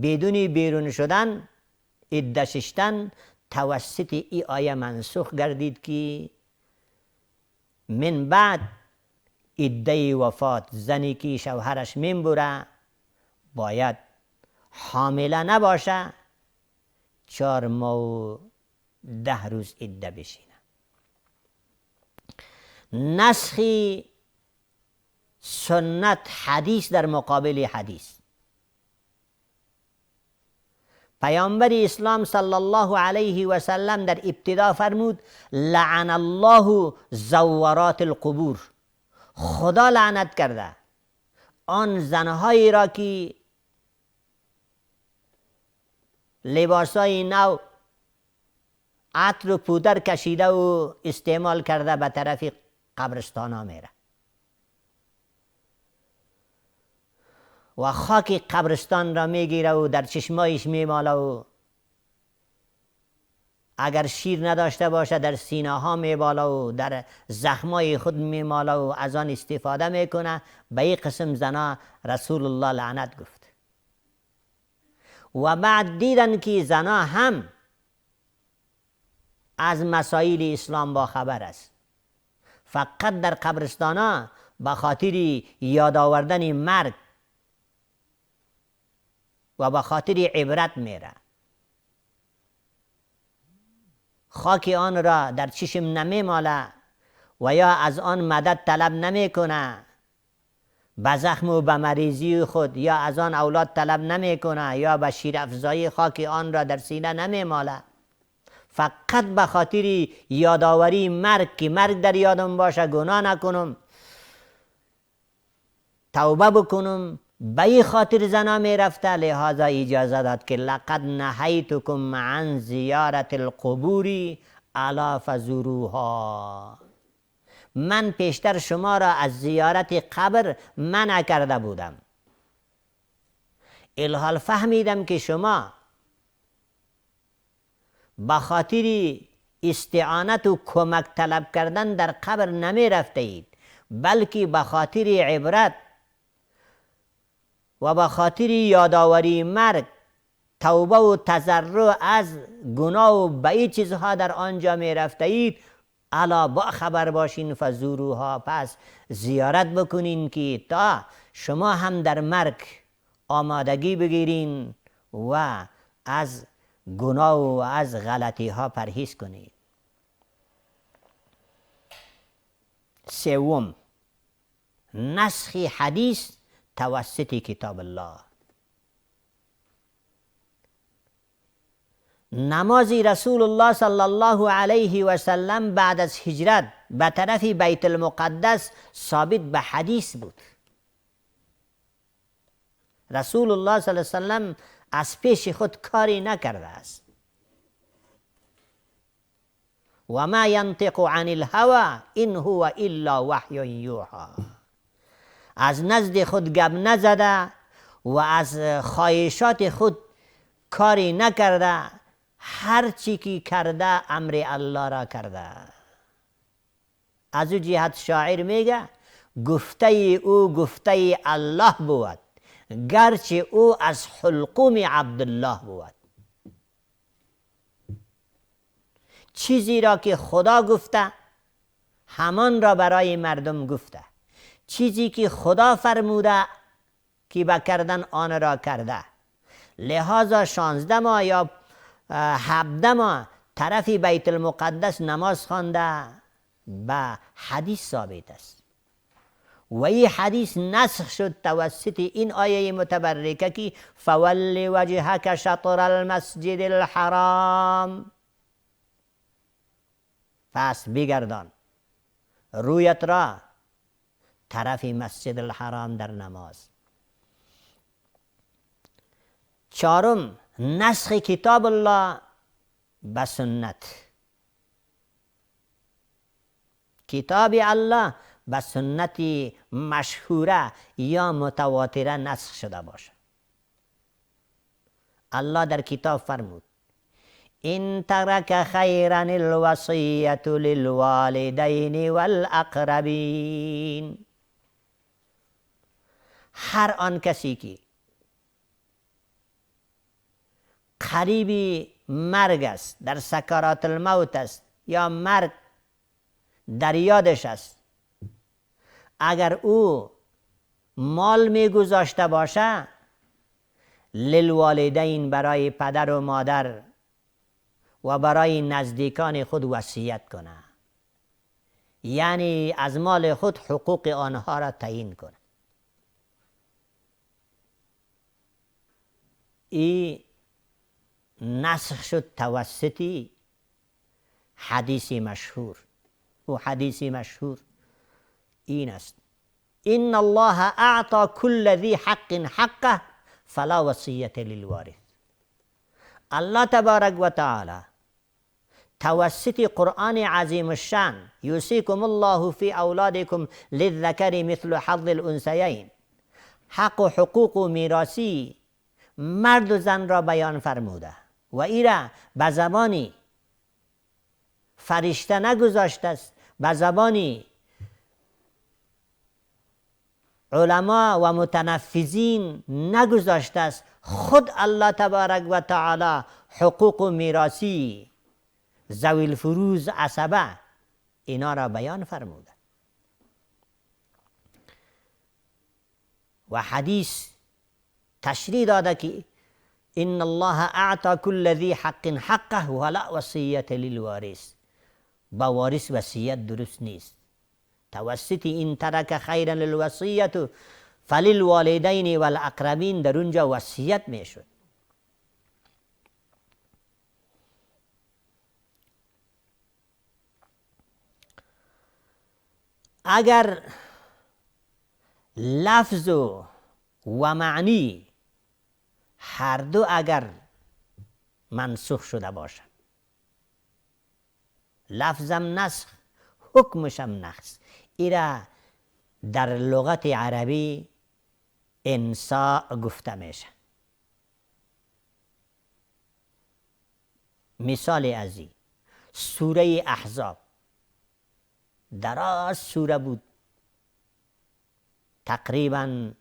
بدون بیرون شدن، عده ششتن، توسط این آیه منسوخ گردید که من بعد عده وفات زنی که شوهرش منبره باید حامله نباشه، 4 ماه و 10 روز عده بشینه. نسخ سنت حدیث در مقابل حدیث. پیامبر اسلام صلی الله علیه و سلم در ابتدا فرمود لعن الله زوارات القبور، خدا لعنت کرده آن زنهایی را که لباسای نو، عطر و پودر کشیده و استعمال کرده به طرف قبرستان ها میره و خاک قبرستان را میگیره و در چشمایش میماله و اگر شیر نداشته باشه در سینه ها میباله و در زخمای خود میماله و از آن استفاده میکنه. به این قسم زنا رسول الله لعنت گفت. و بعد دیدن که زنا هم از مسائل اسلام با خبر است، فقط در قبرستان ها به خاطر یاد آوردن مرگ و به خاطر عبرت میره، خاک آن را در چشم نمیماله و یا از آن مدد طلب نمیکنه، به زخم و به مریضی خود یا از آن اولاد طلب نمیکنه یا به شیر افزایی خاک آن را در سینه نمیماله، فقط به خاطر یادآوری مرگ که مرگ در یادم باشه، گناه نکنم، توبه بکنم، به این خاطر زنا می رفته. لحاظا اجازه داد که لقد نهیتکم عن زیارت القبور الا فزوروها، من پیشتر شما را از زیارت قبر منع کرده بودم، الحال فهمیدم که شما به خاطر استعانت و کمک طلب کردن در قبر نمی رفته اید، بلکه به خاطر عبرت و به خاطر یادآوری مرگ، توبه و تضرع از گناه و به این چیزها در آنجا می رفته اید. الا با خبر باشین فزوروها، پس زیارت بکنین که تا شما هم در مرگ آمادگی بگیرین و از گناه و از غلطی ها پرهیز کنید. سوم، نسخ حدیث توسط کتاب الله. نماز رسول الله صلی الله علیه و سلم بعد از هجرت به طرف بیت المقدس ثابت به حدیث بود. رسول الله صلی الله علیه و سلم از پیش خود کاری نکرده است. و ما ینطق عن الهوى ان هو الا وحی یوحی، از نزد خود گپ نزده و از خواهشات خود کاری نکرده، هر چی که کرده امر الله را کرده. از او جهت شاعر میگه گفته او گفته الله بود، گرچه او از حلقوم عبدالله بود. چیزی را که خدا گفته همان را برای مردم گفته، چیزی که خدا فرموده که بکردن آن را کرده. لحاظا 16 ماه یا 17 ماه طرف بیت المقدس نماز خوانده به حدیث ثابت است و این حدیث نسخ شد توسط این آیه متبرکه که فول وجهک شطر المسجد الحرام، پس بگردان رویت را طرف مسجد الحرام در نماز. چهارم، نسخ کتاب الله به سنت. کتاب الله به سنت مشهوره یا متواتره نسخ شده باشه. الله در کتاب فرمود ان ترک خیرا الوصیة للوالدین والاقربین، هر آن کسی که قریب مرگ است، در سکرات الموت است یا مرگ در یادش است، اگر او مال میگذاشته باشه للوالدین، برای پدر و مادر و برای نزدیکان خود وصیت کنه، یعنی از مال خود حقوق آنها را تعیین کنه. این نسخ شد توسطی حدیثی مشهور. و حدیثی مشهور این است: ان الله اعطى كل ذی حق حقه فلا وصیة للوارث. الله تبارک و تعالی توسط قرآن عظیم الشان یوصیکم الله فی اولادکم للذکر مثل حظ الانثیین، حق و حقوق و میراثی مرد و زن را بیان فرموده و این را به زبانی فرشته نگذاشته است، به زبانی علما و متنفذین نگذاشته است. خود الله تبارک و تعالی حقوق و میراثی، ذوی الفروض، عصبه، اینا را بیان فرموده. و حدیث تشریح داده که ان الله اعطى كل ذی حق حقه ولا وصیة للوارث. با وارث وصیت درست نیست. توسط این ترک خیرا للوصیة فللوالدین والاقربین در اونجا وصیت میشد. اگر لفظ و معنی هر دو اگر منسوخ شده باشد، لفظم نسخ حکمشم نسخ، ایرا در لغت عربی انساء گفته میشه. مثال ازی سوره احزاب، دراز سوره بود، تقریبا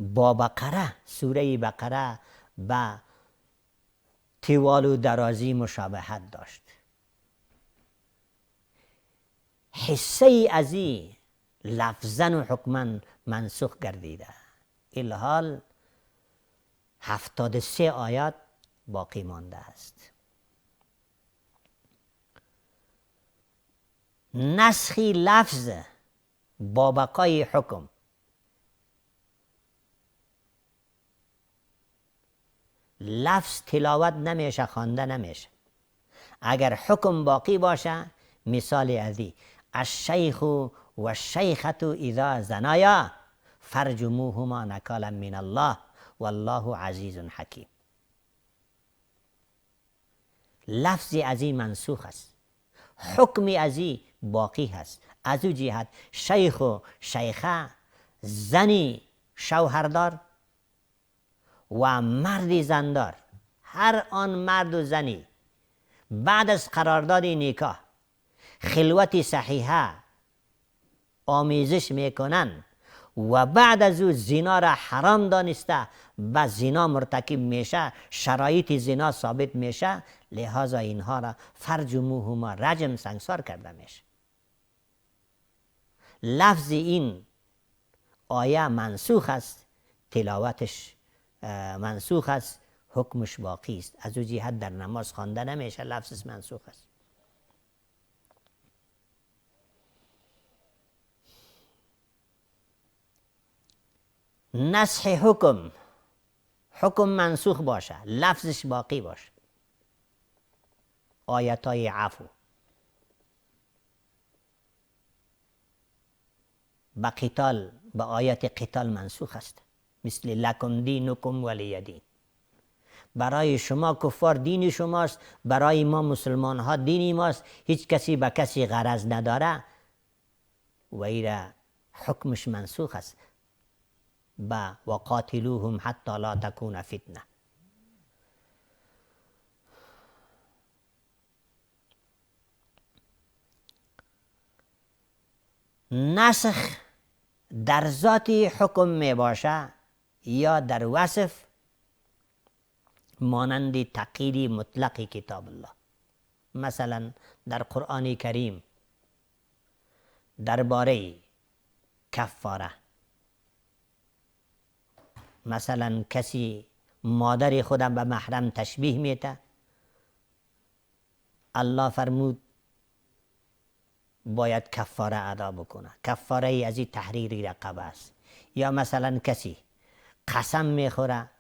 با بقره، سوره بقره با طوال و درازی مشابهت داشت. حصه ازی لفظاً و حکماً منسوخ گردیده. الحال 73 آیات باقی مانده است. نسخی لفظ با بقای حکم. لفظ تلاوت نمیشه، خوانده نمیشه. اگر حکم باقی باشه، مثال ازی الشیخ و الشیخة اذا زنایا فرجموهما نکالا من الله والله عزیز حکیم. لفظی ازی منسوخ است، حکمی ازی باقی هست. از او جهت شیخ و شیخه، زنی شوهردار و مردی زندار، هر آن مرد و زنی بعد از قرارداد نکاح خلوت صحیحه آمیزش میکنن و بعد از او زنا را حرام دانسته و زنا مرتکب میشه، شرایط زنا ثابت میشه، لہذا اینها را فرجموهما رجم، سنگسار کرده میشه. لفظ این آیه منسوخ است، تلاوتش منسوخ است، حکمش باقی است. از او جهت در نماز خوانده نمیشه، لفظش منسوخ است. نسخ حکم، حکم منسوخ باشه، لفظش باقی باشه. آیتای عفو با قتال، با آیت قتال منسوخ است، مثل لکم دینکم ولی دین. برای شما کفار دین شماست، برای ما مسلمان ها دینی ماست، هیچ کسی به کسی غرض نداره و ایرا حکمش منسوخ است. با وقاتلوهم حتی لا تکون فتنه. نسخ در ذات حکم می باشه یا در وصف، مانند تقیید مطلق کتاب الله. مثلا در قرآن کریم درباره کفاره، مثلا کسی مادر خودم به محرم تشبیه میده، الله فرمود باید کفاره ادا بکنه. کفاره ای از این تحریر رقبه است. یا مثلا کسی قسم میخوره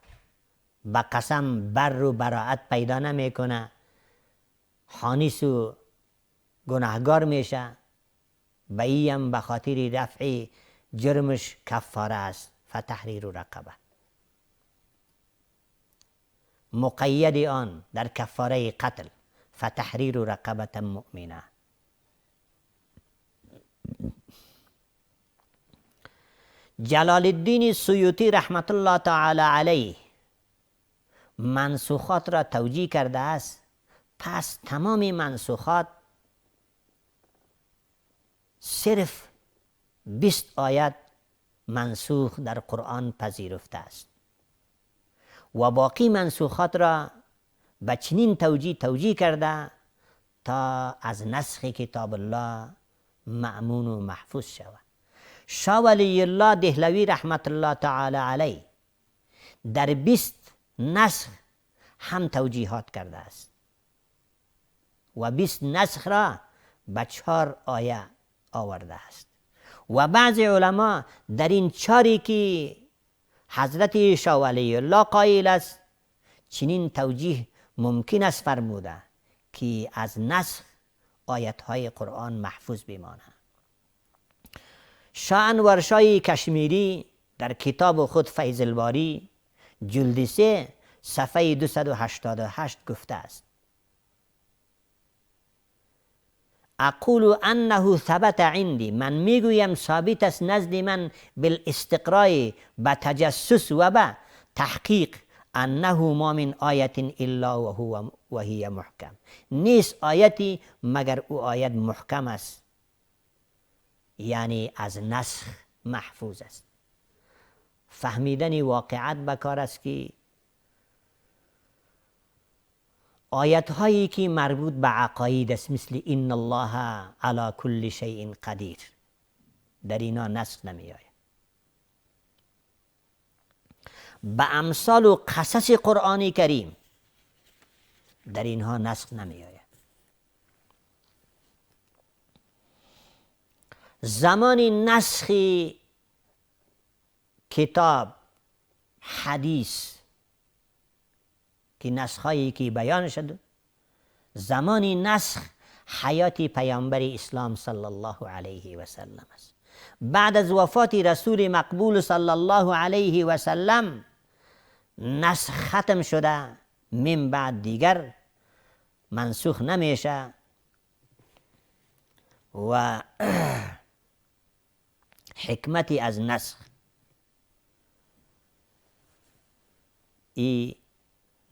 به قسم بر و براعت پیدا نمیکنه، خانیس و گناهگار میشه، به این به خاطر رفع جرمش کفاره است. فتحریر رقبه، مقید آن در کفاره قتل، فتحریر رقبه مؤمنه. جلال الدین سیوطی رحمت الله تعالی علیه منسوخات را توجیه کرده است. پس تمام منسوخات صرف 20 آیت منسوخ در قرآن پذیرفته است و باقی منسوخات را به چنین توجیه کرده تا از نسخ کتاب الله مأمون و محفوظ شود. شاه ولی الله دهلوی رحمت الله تعالی علیه در 20 نسخ هم توجیهات کرده است و 20 نسخ را به 4 آیه آورده است و بعض علما در این 4 که حضرت شاه ولی الله قائل است چنین توجیه ممکن است فرموده که از نسخ آیت‌های قرآن محفوظ بماند. شاه انورشاه کشمیری در کتاب خود فیض الباری جلد 3 صفحه 288 گفته است: اقول انه ثبت عندي، من میگویم ثابت است نزد من بالاستقراء، به تجسس و به تحقیق، انه ما من آیت الا و هی محکم، نیست آیتی مگر او آیت محکم است، یعنی از نسخ محفوظ است. فهمیدن واقعیت بکار است که آیت هایی که مربوط به عقاید است مثل ان الله علی کل شیء قدیر، در اینا نسخ نمی آید. به امثال و قصص قرآن کریم در اینها نسخ نمی آید. زمان نسخ کتاب حدیث که نسخهایی که بیان شد، زمان نسخ حیات پیامبر اسلام صلی الله علیه و سلم است. بعد از وفات رسول مقبول صلی الله علیه و سلم نسخ ختم شده، من بعد دیگر منسوخ نمیشه و حکمتی از نسخ ای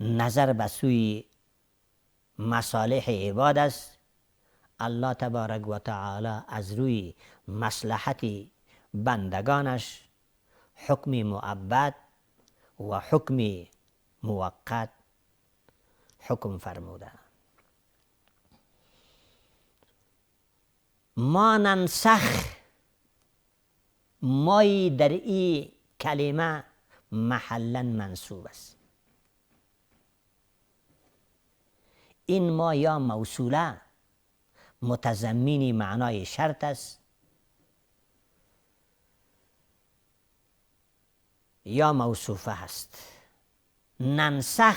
نظر به سوی مصالح عباد است. الله تبارک و تعالی از روی مصلحت بندگانش حکم مؤبد و حکم موقت حکم فرموده. ما ننسخ، مایی در این کلمه محلا منصوب است. این ما یا موصوله متضمنی معنای شرط است یا موصوفه است. ننسخ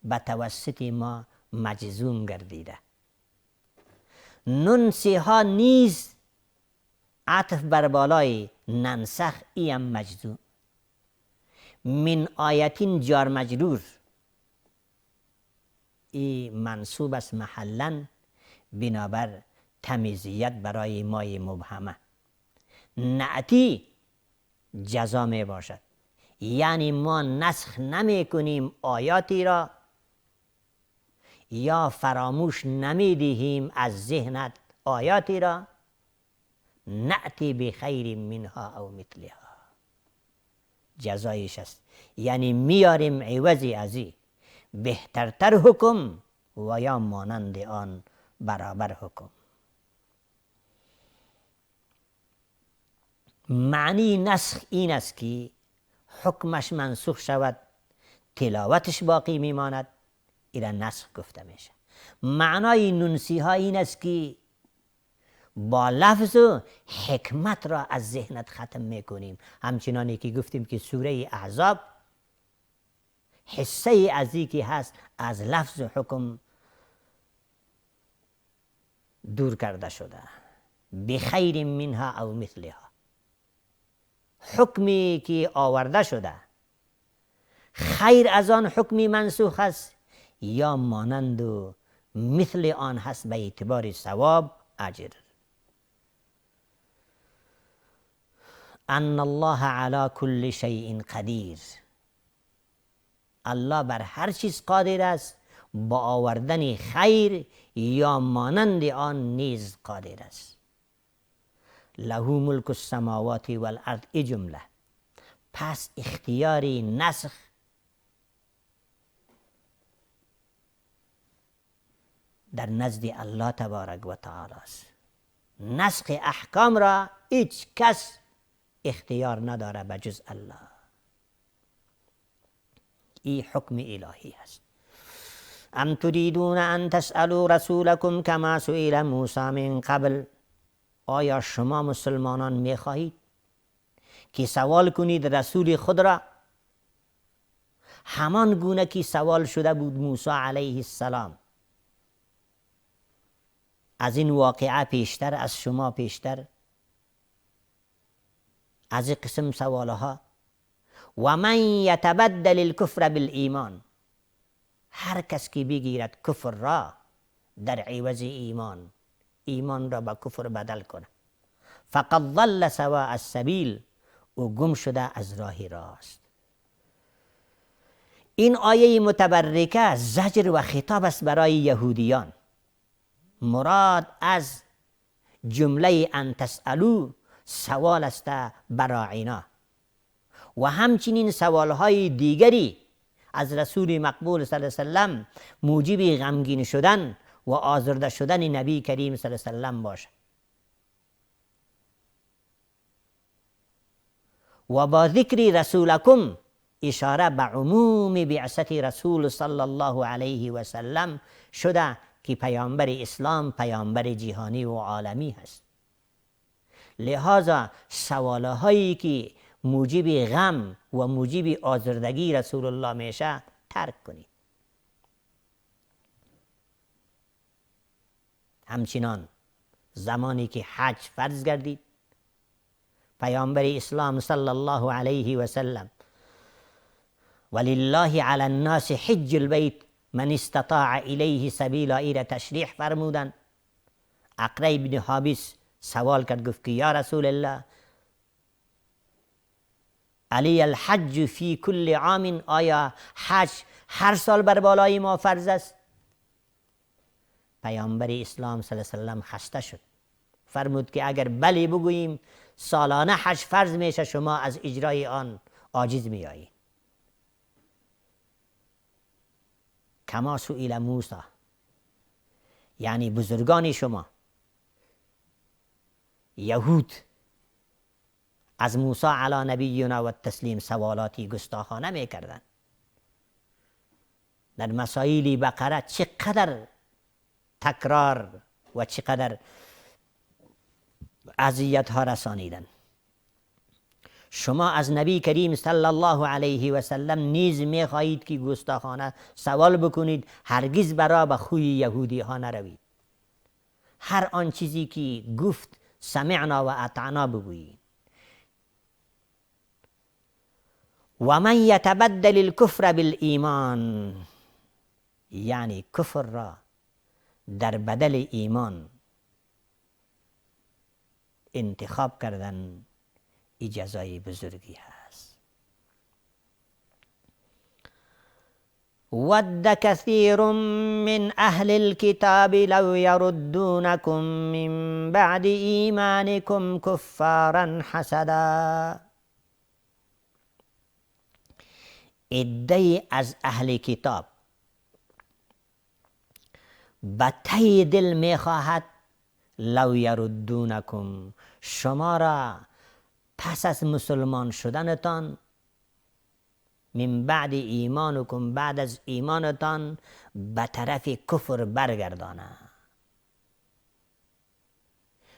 به توسط ما مجزوم گردیده. ننسیها نیز عطف بر بالای ننسخ ایم مجزوم. من آیتین جار مجرور ای منصوب است محلا بنابر تمیزیت برای مای مبهمه. نعتی جزا می باشد، یعنی ما نسخ نمی کنیم آیاتی را یا فراموش نمی دهیم از ذهنت آیاتی را، نعتی بخیر منها او مثلها، جزایش است، یعنی میاریم عوضی ازی بهترتر حکم و یا مانند آن برابر حکم. معنی نسخ این است که حکمش منسوخ شود، تلاوتش باقی میماند، ایرا نسخ گفته میشه. معنای ننسی ها این است که با لفظ و حکمت را از ذهنت ختم میکنیم. همچنانی که گفتیم که سوره احزاب حصه از این که هست از لفظ حکم دور کرده شده. بخیر منها او مثلها، حکمی که آورده شده خیر از آن حکمی منسوخ است یا مانند و مثل آن هست به اعتبار ثواب اجر. ان الله علی کل شیء قدیر، الله بر هر چیز قادر است، با آوردن خیر یا مانند آن نیز قادر است. له ملک السماوات والارض، ای جمله پس اختیاری نسخ در نزد الله تبارک و تعالی است. نسخ احکام را هیچ کس اختیار نداره به جز الله. این حکم الهی است. ام تريدون ان تسألوا رسولكم كما سئل موسى من قبل، آیا شما مسلمانان میخواهید که سوال کنید رسول خود را همان گونه که سوال شده بود موسی علیه السلام از این واقعه پیشتر، از شما پیشتر، از این قسم سوالها؟ و من یتبدل الکفر بالایمان، هر کس که بگیرد کفر را در عوض ایمان، ایمان را با کفر بدل کنه، فقد ضل سواء السبیل، او گم شده از راه راست. این آیه متبرکه زجر و خطاب است برای یهودیان. مراد از جمله ان تسألو سوال است برای اینا و همچنین سوالهای دیگری از رسول مقبول صلی الله علیه وسلم موجب غمگین شدن و آزرده شدن نبی کریم صلی الله علیه وسلم باشه. و با ذکر رسولکم اشاره به عموم بعثت رسول صلی الله علیه و سلم شده که پیامبر اسلام پیامبر جهانی و عالمی هست. لہذا سوالهایی که موجب غم و موجب آزردگی رسول الله میشه ترک کنید. همچنان زمانی که حج فرض گردید، پیامبر اسلام صلی الله علیه و سلم ولله علی الناس حج البیت من استطاع الیه سبیلا ای را تشریح فرمودن. اقرع بن حابس سوال کرد، گفت که یا رسول الله علی الحج فی کل عام، آیا حج هر سال بر بالای ما فرض است؟ پیامبر اسلام صلی الله علیه و سلم خسته شد، فرمود که اگر بله بگوییم سالانه حج فرض میشه، شما از اجرای آن عاجز میایی. کما سئل موسی، یعنی بزرگان شما یهود از موسی علی نبینا و تسلیم سوالاتی گستاخانه میکردن. در مسائل بقره چقدر تکرار و چقدر اذیت ها رسانیدن. شما از نبی کریم صلی الله علیه و سلم نیز میخواهید که گستاخانه سوال بکنید؟ هرگز برا به خوی یهودی ها نروید. هر آن چیزی که گفت سمعنا و اطعنا بگویید. و من یتبدل الکفر بالایمان، یعنی کفر را در بدل ایمان انتخاب کردن، ای جزای بزرگی هست. ود کثیر من اهل الكتاب لو یردونکم من بعد ایمانکم کفارا حسدا، عده‌ای از اهل کتاب به ته دل میخواهد لو یردونکم، شما را پس از مسلمان شدنتان، من بعد ایمانکم، بعد از ایمانتان، به طرف کفر برگردانه.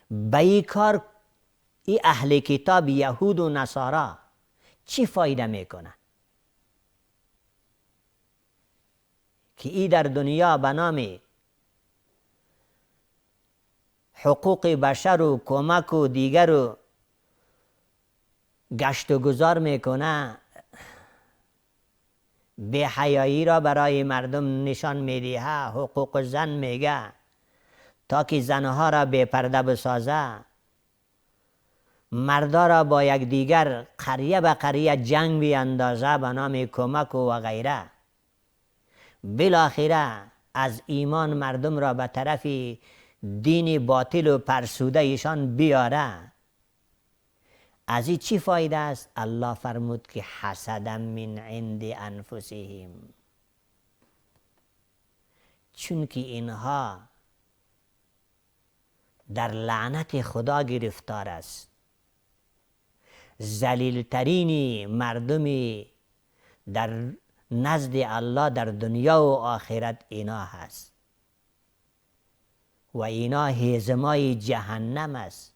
به این کار ای اهل کتاب یهود و نصارا چی فایده میکنه؟ که ای در دنیا به نام حقوق بشر و کمک و دیگر رو گشت و گذار میکنه، بی حیایی را برای مردم نشان میده، حقوق زن میگه تا که زنها را بی پرده بسازه، مردا را با یک دیگر قریه به قریه جنگ بیاندازه به نام کمک و غیره، بالاخره از ایمان مردم را به طرف دین باطل و فرسوده ایشان بیاره. از این چی فایده است؟ الله فرمود که حسدا من عند انفسهم، چون که اینها در لعنت خدا گرفتار است. ذلیل‌ترین مردمی در نزد الله در دنیا و آخرت اینا هست و اینا هیزمای جهنم است،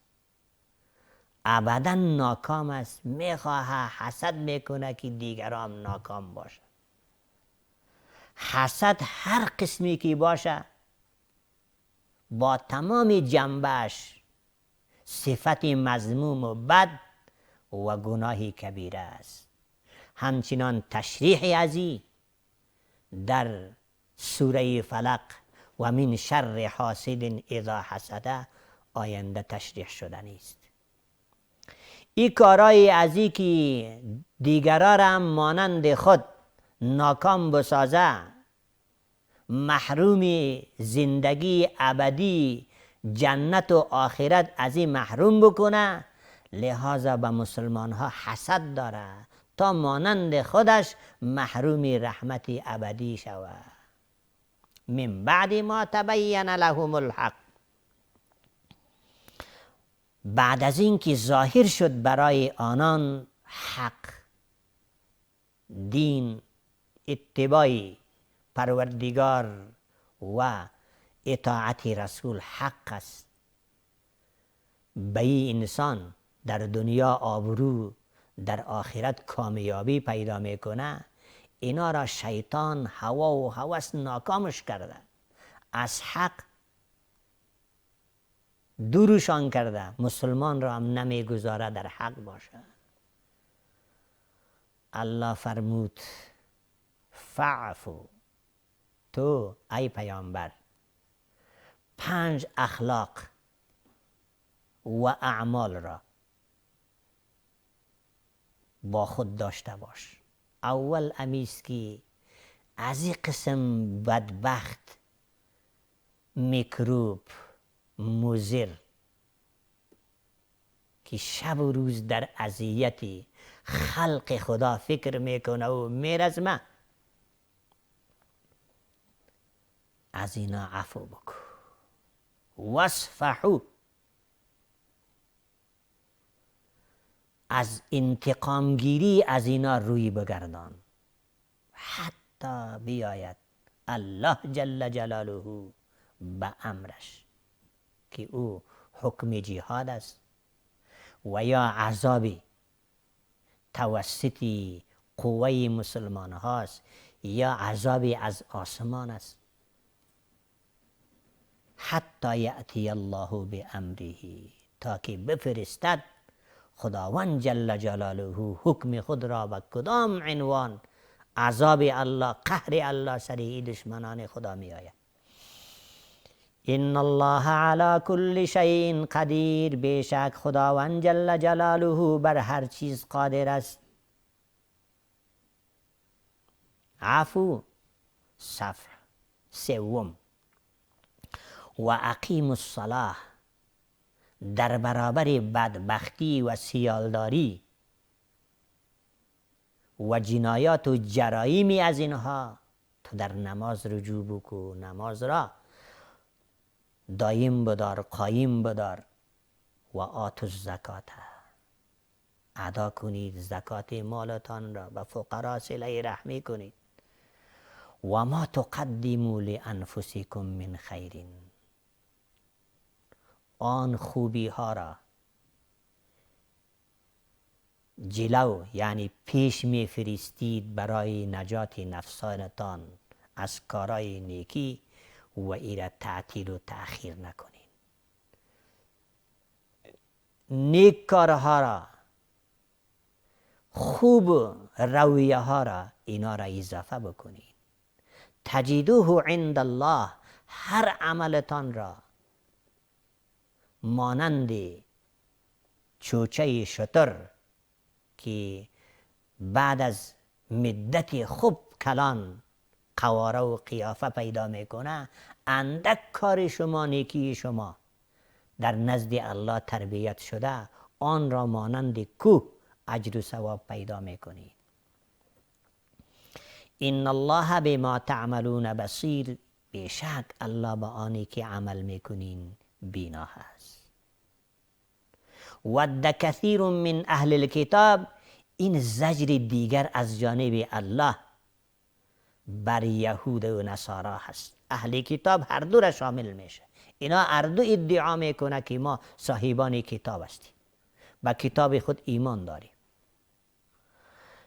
ابدا ناکام است. میخواه حسد میکنه که دیگران ناکام باشه. حسد هر قسمی که باشه با تمام جنبش صفت مذموم و بد و گناهی کبیره است. همچنان تشریح ازی در سوره فلق و من شر حاسد اذا حسد آینده تشریح شدنی است. این کارای ازی که دیگران را مانند خود ناکام بسازه، محروم زندگی ابدی جنت و آخرت از این محروم بکنه، لحاظا به مسلمان ها حسد داره تا مانند خودش محروم رحمت ابدی شود. من بعد ما تبین لهم الحق، بعد از این که ظاهر شد برای آنان حق، دین، اتباع پروردگار و اطاعت رسول حق است، به این انسان در دنیا آبرو، در آخرت کامیابی پیدا میکنه. اینا را شیطان هوا و هوس ناکامش کرده، از حق دورشان کرده، مسلمان را هم نمیگذاره در حق باشه. الله فرمود فعفو، تو ای پیامبر 5 اخلاق و اعمال را با خود داشته باش. اول امیست که از این قسم بدبخت، میکروب، مضر که شب و روز در اذیت خلق خدا فکر میکنه و میرزمه، از اینا عفو بکن. واصفحوا، از انتقام گیری از اینا روی بگردان، حتی بیاید الله جل جلاله به امرش که او حکم جهاد است و یا عذابی توسط قوه مسلمان هاست یا عذابی از آسمان است. حتی یأتی الله بامره، تا که بفرستد خداوند جل جلاله حکم خود را به کدام عنوان عذاب الله، قهر الله سر این دشمنان خدا می آید. ان الله علی کل شیء قدیر، بیشک خداوند جل جلاله بر هر چیز قادر است. عفو صفح. سوم و اقیم الصلاة، در برابر بدبختی و سیالداری و جنایات و جرایمی از اینها تو در نماز رجوع بکو، نماز را دایم بدار، قایم بدار. و آتوا الزکات، ادا کنید زکات مالتان را، به فقرا صله رحمی کنید. و ما تقدموا لانفسکم من خیر، آن خوبی ها را جلو یعنی پیش می فرستید برای نجات نفسانتان از کارای نیکی و ایره تعطیل و تأخیر نکنین. نیک کارها را، خوب رویه ها را، اینا را اضافه بکنین. تجدوه عند الله، هر عملتان را مانند چوچه شتر که بعد از مدت خوب کلان قواره و قیافه پیدا میکنه، اندک کار شما، نیکی شما در نزد الله تربیت شده، آن را مانند کوه اجر و ثواب پیدا میکنی. ان الله بما تعملون بصیر، بیشک الله به آنی که عمل میکنین بینا هست. ود کثیر من اهل الکتاب، این زجر دیگر از جانب الله بر یهود و نصارا هست. اهل کتاب هر دو را شامل میشه. اینا هر دو ادعا میکنه که ما صاحبان کتاب هستیم، با کتاب خود ایمان داریم.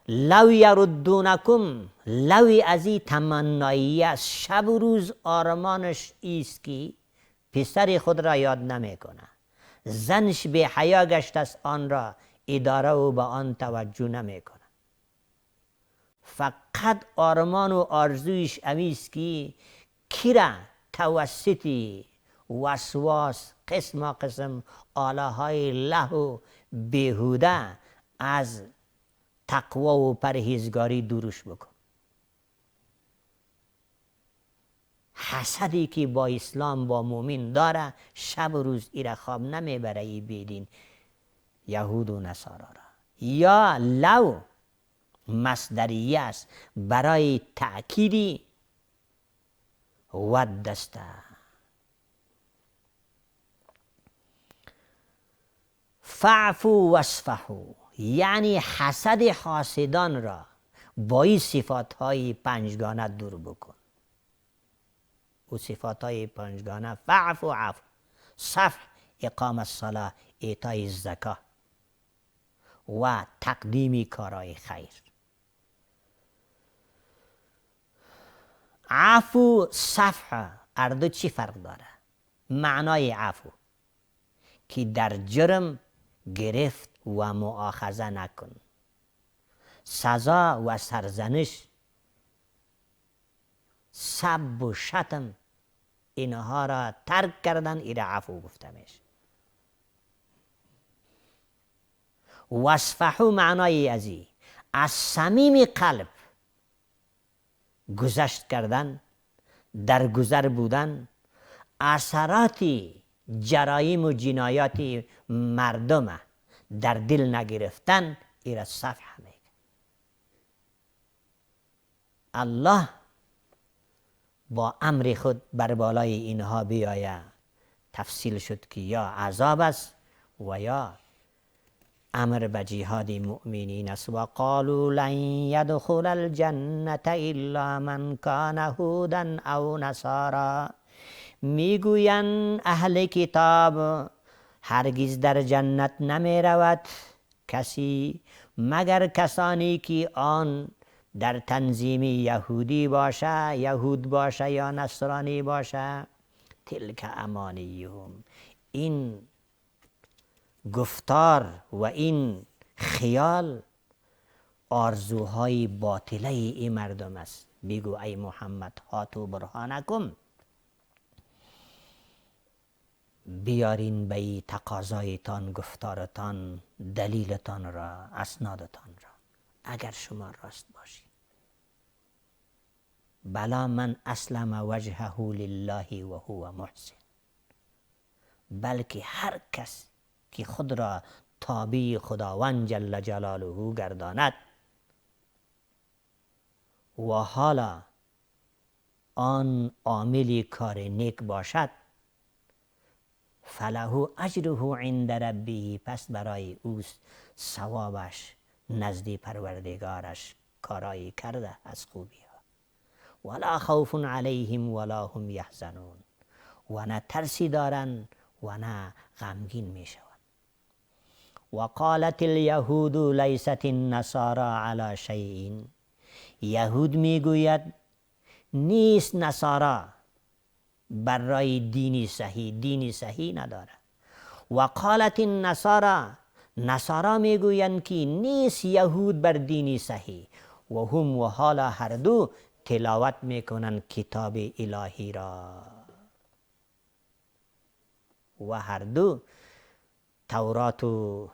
لو یردونکم، لوی از این تمنایی است، شب و روز آرمانش ایست که پسر خود را یاد نمیکنه، زنش به حیا گشت است، آن را اداره و به آن توجه نمیکنه. فقط آرمان و آرزویش امیست که کرا توسطی وسواس قسم قسم آله های له و بیهوده از تقوا و پرهیزگاری دورش بکن. حسدی که با اسلام با مومن داره، شب و روز ایره خواب نمیبره ای بیدین یهود و نصارا را. یا لو مصدریه است برای تأکیدی ود دسته. فعفو واصفحوا، یعنی حسد حاسدان را با این صفاتهای پنجگانه دور بکن. او صفاتهای پنجگانه: فعفو و عفو، صفح اقام الصلاة، ایتای الزکاه و تقدیمی کارهای خیر. عفو صفح هر دو چی فرق داره؟ معنای عفو که در جرم گرفت و مؤاخذه نکن، سزا و سرزنش، سب و شتم، اینها را ترک کردن، ایره عفو گفته میشه. واصفحوا معنای ازی از صمیم قلب گذشت کردن، در گذر بودن، اثراتی جرایم و جنایات مردم در دل نگرفتن، ایره صفح میگه. الله با امر خود بر بالای اینها بیایه تفصیل شد که یا عذاب است و یا امر به جهاد مؤمنین است. و قالوا لن يدخل الجنة الا من کان هودا او نصارا، میگویند اهل کتاب هرگز در جنت نمی رود کسی مگر کسانی که آن در تنظیم یهودی باشه، یهود باشه یا نصرانی باشه. تلک امانیهم، این گفتار و این خیال آرزوهای باطله این مردم است. بگو ای محمد هاتو برهانکم، بیارین به این تقاضایتان، گفتارتان، دلیلتان را، اسنادتان را، اگر شما راست باشید. بلا من اسلم وجهه لله و هو محسن، بلکه هر کس که خود را تابع خداوند جل جلاله گرداند و حالا آن عامل کار نیک باشد، فله اجره عند ربه، پس برای اوست ثوابش نزد پروردگارش کارایی کرده از خوبی ها. ولا خوف علیهم ولا هم یحزنون، و نه ترسی دارن و نه غمگین می شوند. و قالت الیهود لیست النصارى علی شیء، یهود میگوید نیست نصارا برای دینی صحیح نداره. و قالت النصارى نصارا میگویند که نیست یهود بر دینی صحیح و هم و حالا هر دو تلاوت میکنند کتاب الهی را و هر دو تورات و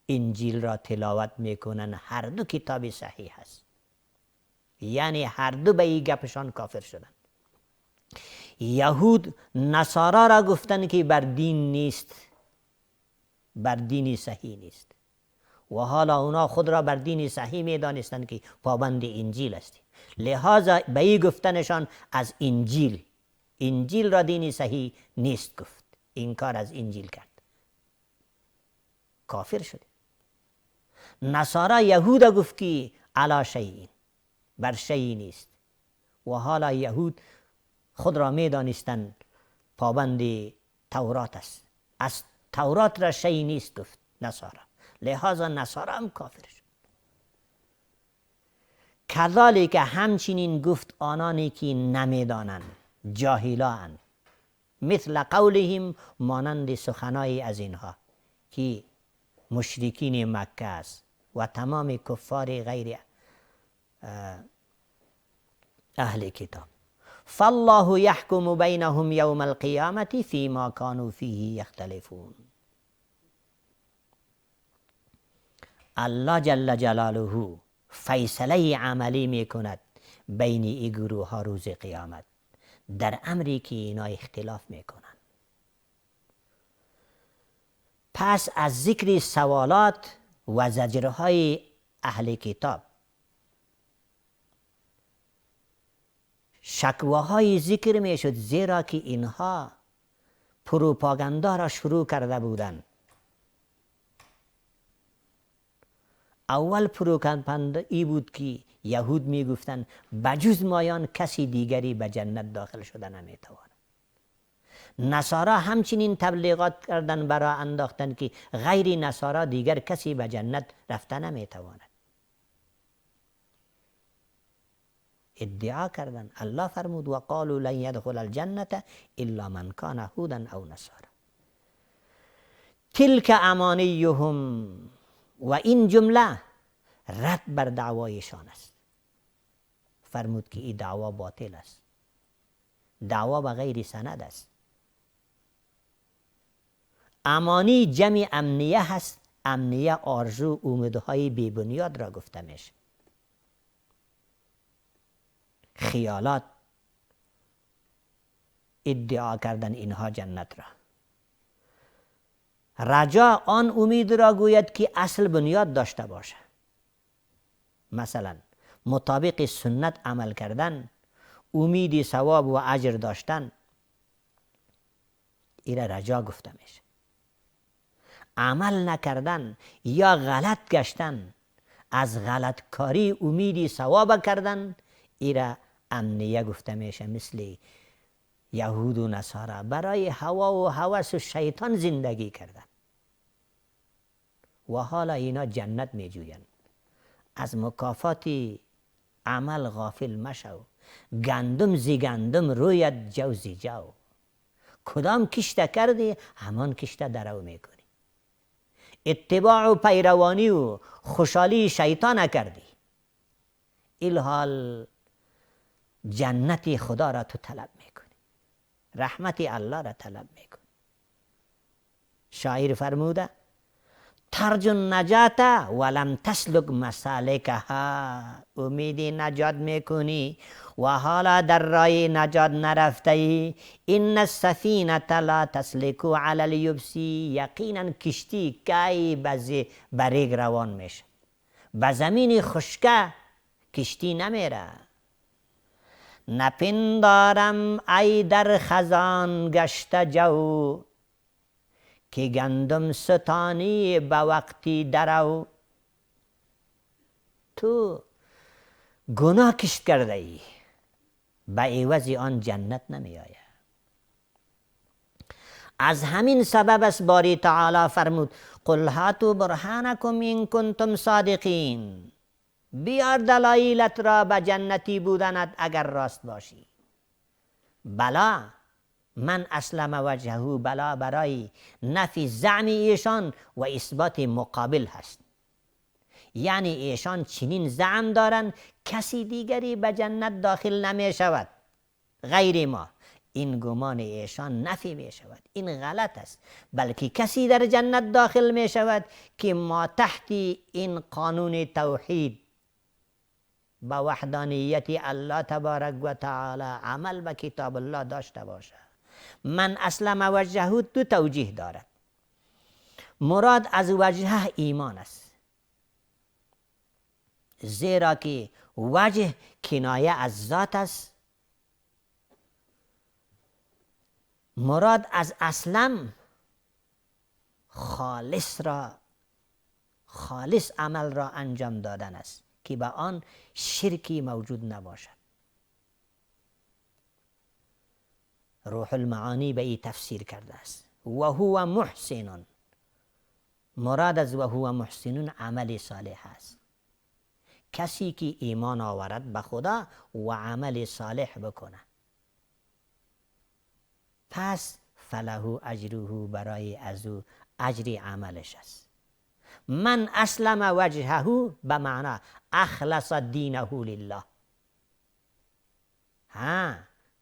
انجیل را تلاوت میکنند. هر دو کتاب صحیح هست، یعنی هر دو به این گپشان کافر شدند. یهود نصارا را گفتند که بر دین نیست، بر دینی صحیح نیست و حالا اونا خود را بر دینی صحیح می دانستند که پابند انجیل است. لحاظا به این گفتنشان از انجیل را دینی صحیح نیست گفت، انکار از انجیل کرد، کافر شد. نصارا یهود گفت که علی شیء، بر شیء نیست و حالا یهود خود را می دانستند پابند تورات است، از تورات را شیء نیست گفت نصارا، لحاظا نصارا هم کافر شد. کذالک همچنین گفت آنانی که نمیدانند، جاهلان، مثل قولهم مانند سخنای از اینها که مشرکین مکه است و تمام کفار غیر اهل کتاب. فالله یحکم بینهم یوم القیامة فیما کانوا فیه یختلفون. الله جل جلاله فیصله عملی میکند بین این گروه ها روز قیامت در امری که اینا اختلاف میکنند. پس از ذکر سوالات و زجرهای اهل کتاب شکواهای ذکر میشد، زیرا که اینها پروپاگاندا را شروع کرده بودند. اول پروپاگاندا ای بود که یهود میگفتند بجز مایان کسی دیگری به جنت داخل شده نمیتواند. نصارا همچنین تبلیغات کردند، برای انداختن که غیر نصارا دیگر کسی به جنت رفته نمیتواند. ادعا کردند. الله فرمود و قالوا لن يدخل الجنة الا من كان هودا او نصارا تلك امانیهم. و این جمله رد بر دعوایشان است. فرمود که این دعوا باطل است، دعوا به غیر سند است. امانی جمع امنیه هست، امنیه آرزو امیدهای بی بنیاد را گفته میشه. خیالات ادعا کردن اینها جنت را. رجا آن امید را گوید که اصل بنیاد داشته باشه، مثلا مطابق سنت عمل کردن، امید ثواب و اجر داشتن، ایره رجا گفته میشه. عمل نکردن یا غلط گشتن، از غلط کاری امید ثواب کردن، ایره امنیه گفته میشه. مثل یهود و نصارا برای هوا و هوس و شیطان زندگی کردن و حالا اینا جنت می جویند. از مکافات عمل غافل مشو، گندم زی گندم رویت جو زی جو. کدام کشته کردی همان کشته درو میکنی. اتباع و پیروانی و خوشحالی شیطان کردی، الحال جنت خدا را تو طلب میکنی، رحمت الله را طلب میکنی. شاعر فرموده ترجو النجات ولم تسلک مسالکها. امید نجات میکنی و حالا در راه نجات نرفته ای. این السفینه لا تسلک علی الیبس. یقینا کشتی کی به ریگ روان میشه، به زمین خشکه کشتی نمیره. نپندارم ای در خزان گشته جو، که گندم ستانی به وقتی درو. تو گناه کشت کرده ای، به عوض آن جنت نمی آید. از همین سبب است باری تعالی فرمود قل هاتوا برهانکم ان کنتم صادقین. بیار دلایلت را به جنتی بودنت اگر راست باشی. بلا من اسلم وجهه، بلا برای نفی زعم ایشان و اثبات مقابل هست. یعنی ایشان چنین زعم دارند کسی دیگری به جنت داخل نمی شود غیر ما. این گمان ایشان نفی می شود، این غلط است. بلکه کسی در جنت داخل می شود که ما تحت این قانون توحید با وحدانیت الله تبارک و تعالی عمل به کتاب الله داشته باشد. من اسلم وجهه دو توجیه دارد. مراد از وجهه ایمان است، زیرا که وجه کنایه از ذات است. مراد از اسلم خالص عمل را انجام دادن است که به آن شرکی موجود نباشد. روح المعانی به این تفسیر کرده است. و هو محسن، مراد از و هو محسن عمل صالح است. کسی که ایمان آورد به خدا و عمل صالح بکنه، پس فله اجره، برای از او اجر عملش است. من اسلم وجهه به معنی اخلص دینه لله.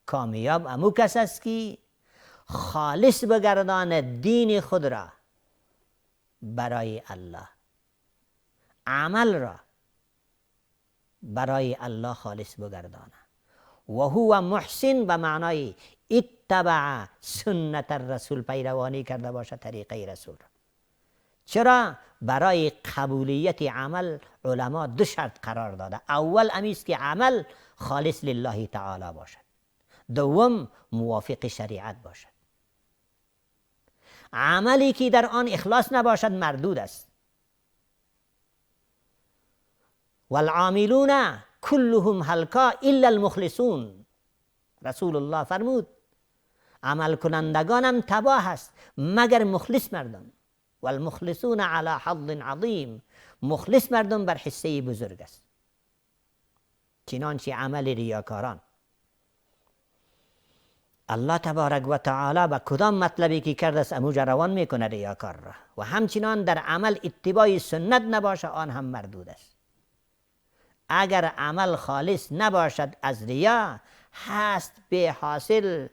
کامیاب امو کس است که خالص بگردان دین خود را برای الله، عمل را برای الله خالص بگردانه. و هو محسن به معنای اتبع سنت الرسول، پیروانی کرده باشه طریقه رسول. چرا؟ برای قبولیت عمل علما دو شرط قرار داده. اول امیست که عمل خالص لله تعالی باشد، دوم موافق شریعت باشد. عملی که در آن اخلاص نباشد مردود است. والعاملون كلهم هلکا الا المخلصون. رسول الله فرمود عمل کنندگانم تباه است مگر مخلص مردم. والمخلصون على حظ عظیم، مخلص مردم بر حصه بزرگ است. چنانچه عمل ریاکاران، الله تبارک و تعالی به کدام مطلبی که کرده است اموجا روان میکنه ریاکار را. و همچنان در عمل اتباع سنت نباشه آن هم مردود است. اگر عمل خالص نباشد از ریا، هست به حاصل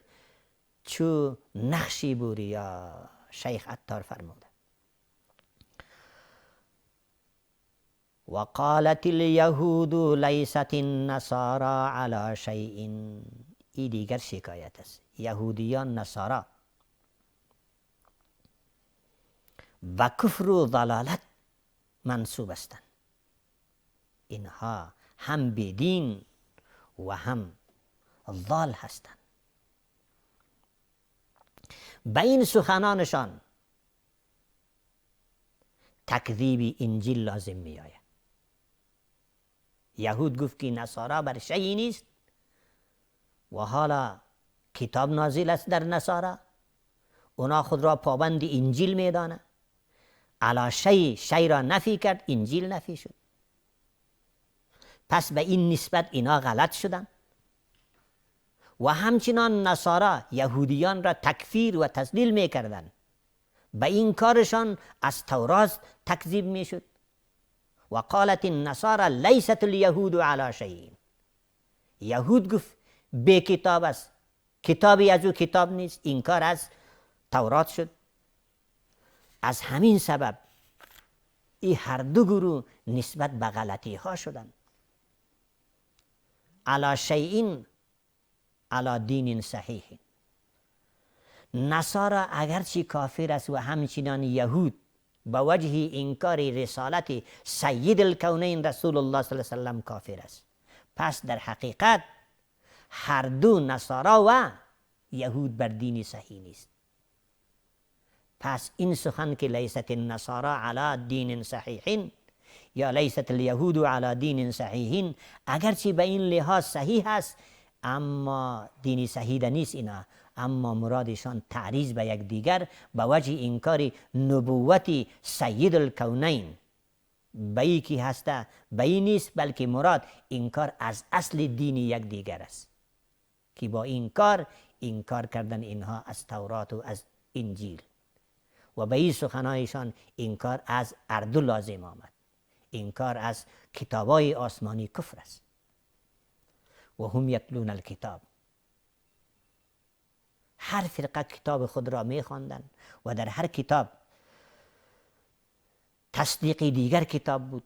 چو نقشی بو ریا. شیخ عطار فرموده وقالت اليهود لیست النصارى على شیء. این دیگر شکایت است. یهودیان نصارا و کفر و ضلالت منسوب هستند. اینها هم بدین و هم ضال هستند. به این سخنانشان تکذیب انجیل لازم می آید. یهود گفت که نصارا بر شیئی نیست و حالا کتاب نازل است در نصارا، اونا خود را پابند انجیل می دانه. علا شی را نفی کرد، انجیل نفی شد. پس به این نسبت اینا غلط شدن. و همچنان نصارا یهودیان را تکفیر و تضلیل می کردن. به این کارشان از تورات تکذیب می شد. و قالت النصارى لیست الیهود علی شیء. یهود گفت به کتاب است، کتابی از او کتاب نیست، این کار از تورات شد. از همین سبب این هر دو گروه نسبت به غلطی ها شدند. علی شیء علی دین صحیح. نصارا اگرچه کافر است و همچنان یهود با وجه انکار رسالت سید الکونین رسول الله صلی الله علیه وسلم کافر است. پس در حقیقت هر دو نصارا و یهود بر دین صحیح نیست. پس این سخن که لیست النصارى علی دین صحیح یا لیست الیهود علی دین صحیح، اگرچه به این لحاظ صحیح است اما دینی صحیح نیست اینا. اما مرادشان تعریض به یک دیگر به وجه انکار نبوت سید الکونین به یکی هسته به این نیست، بلکه مراد انکار از اصل دین یک دیگر است که با این کار کردن اینها از تورات و از انجیل و به این سخنایشان انکار از اردو لازم آمد. انکار از کتابای آسمانی کفر است. و هم یتلون الکتاب، هر فرقه کتاب خود را می خواندند و در هر کتاب تصدیق دیگر کتاب بود.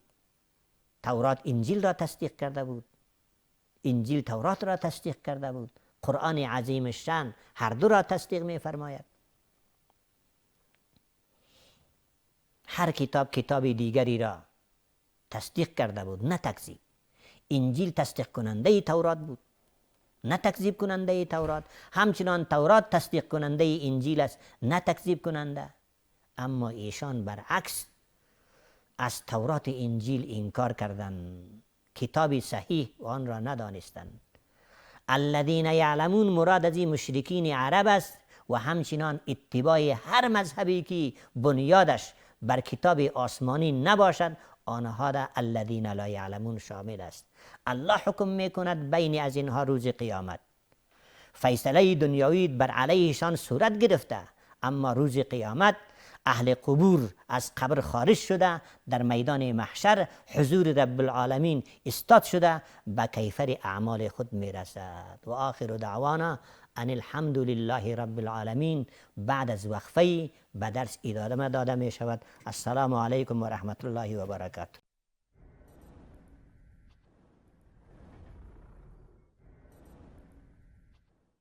تورات انجیل را تصدیق کرده بود، انجیل تورات را تصدیق کرده بود، قرآن عظیم شان هر دو را تصدیق می فرماید. هر کتاب کتاب دیگری را تصدیق کرده بود، نه تکذیب. انجیل تصدیق کننده تورات بود، نه تکذیب کننده تورات. همچنان تورات تصدیق کننده انجیل است، نه تکذیب کننده. اما ایشان برعکس از تورات انجیل انکار کردند، کتابی صحیح و آن را ندانستند. الذین یعلمون مراد از این مشرکین عرب است و همچنان اتباع هر مذهبی که بنیادش بر کتاب آسمانی نباشد، آنها را الذین لا یعلمون شامل است. الله حکم میکند بین از اینها روز قیامت. فیصله دنیوی بر علیهشان صورت گرفته، اما روز قیامت اهل قبور از قبر خارج شده، در میدان محشر حضور رب العالمین استاد شده، به کیفر اعمال خود میرسد. و آخر دعوانا ان الحمد لله رب العالمین. بعد از وقفه به درس ادامه داده می شود. السلام علیکم و رحمت الله و برکاته.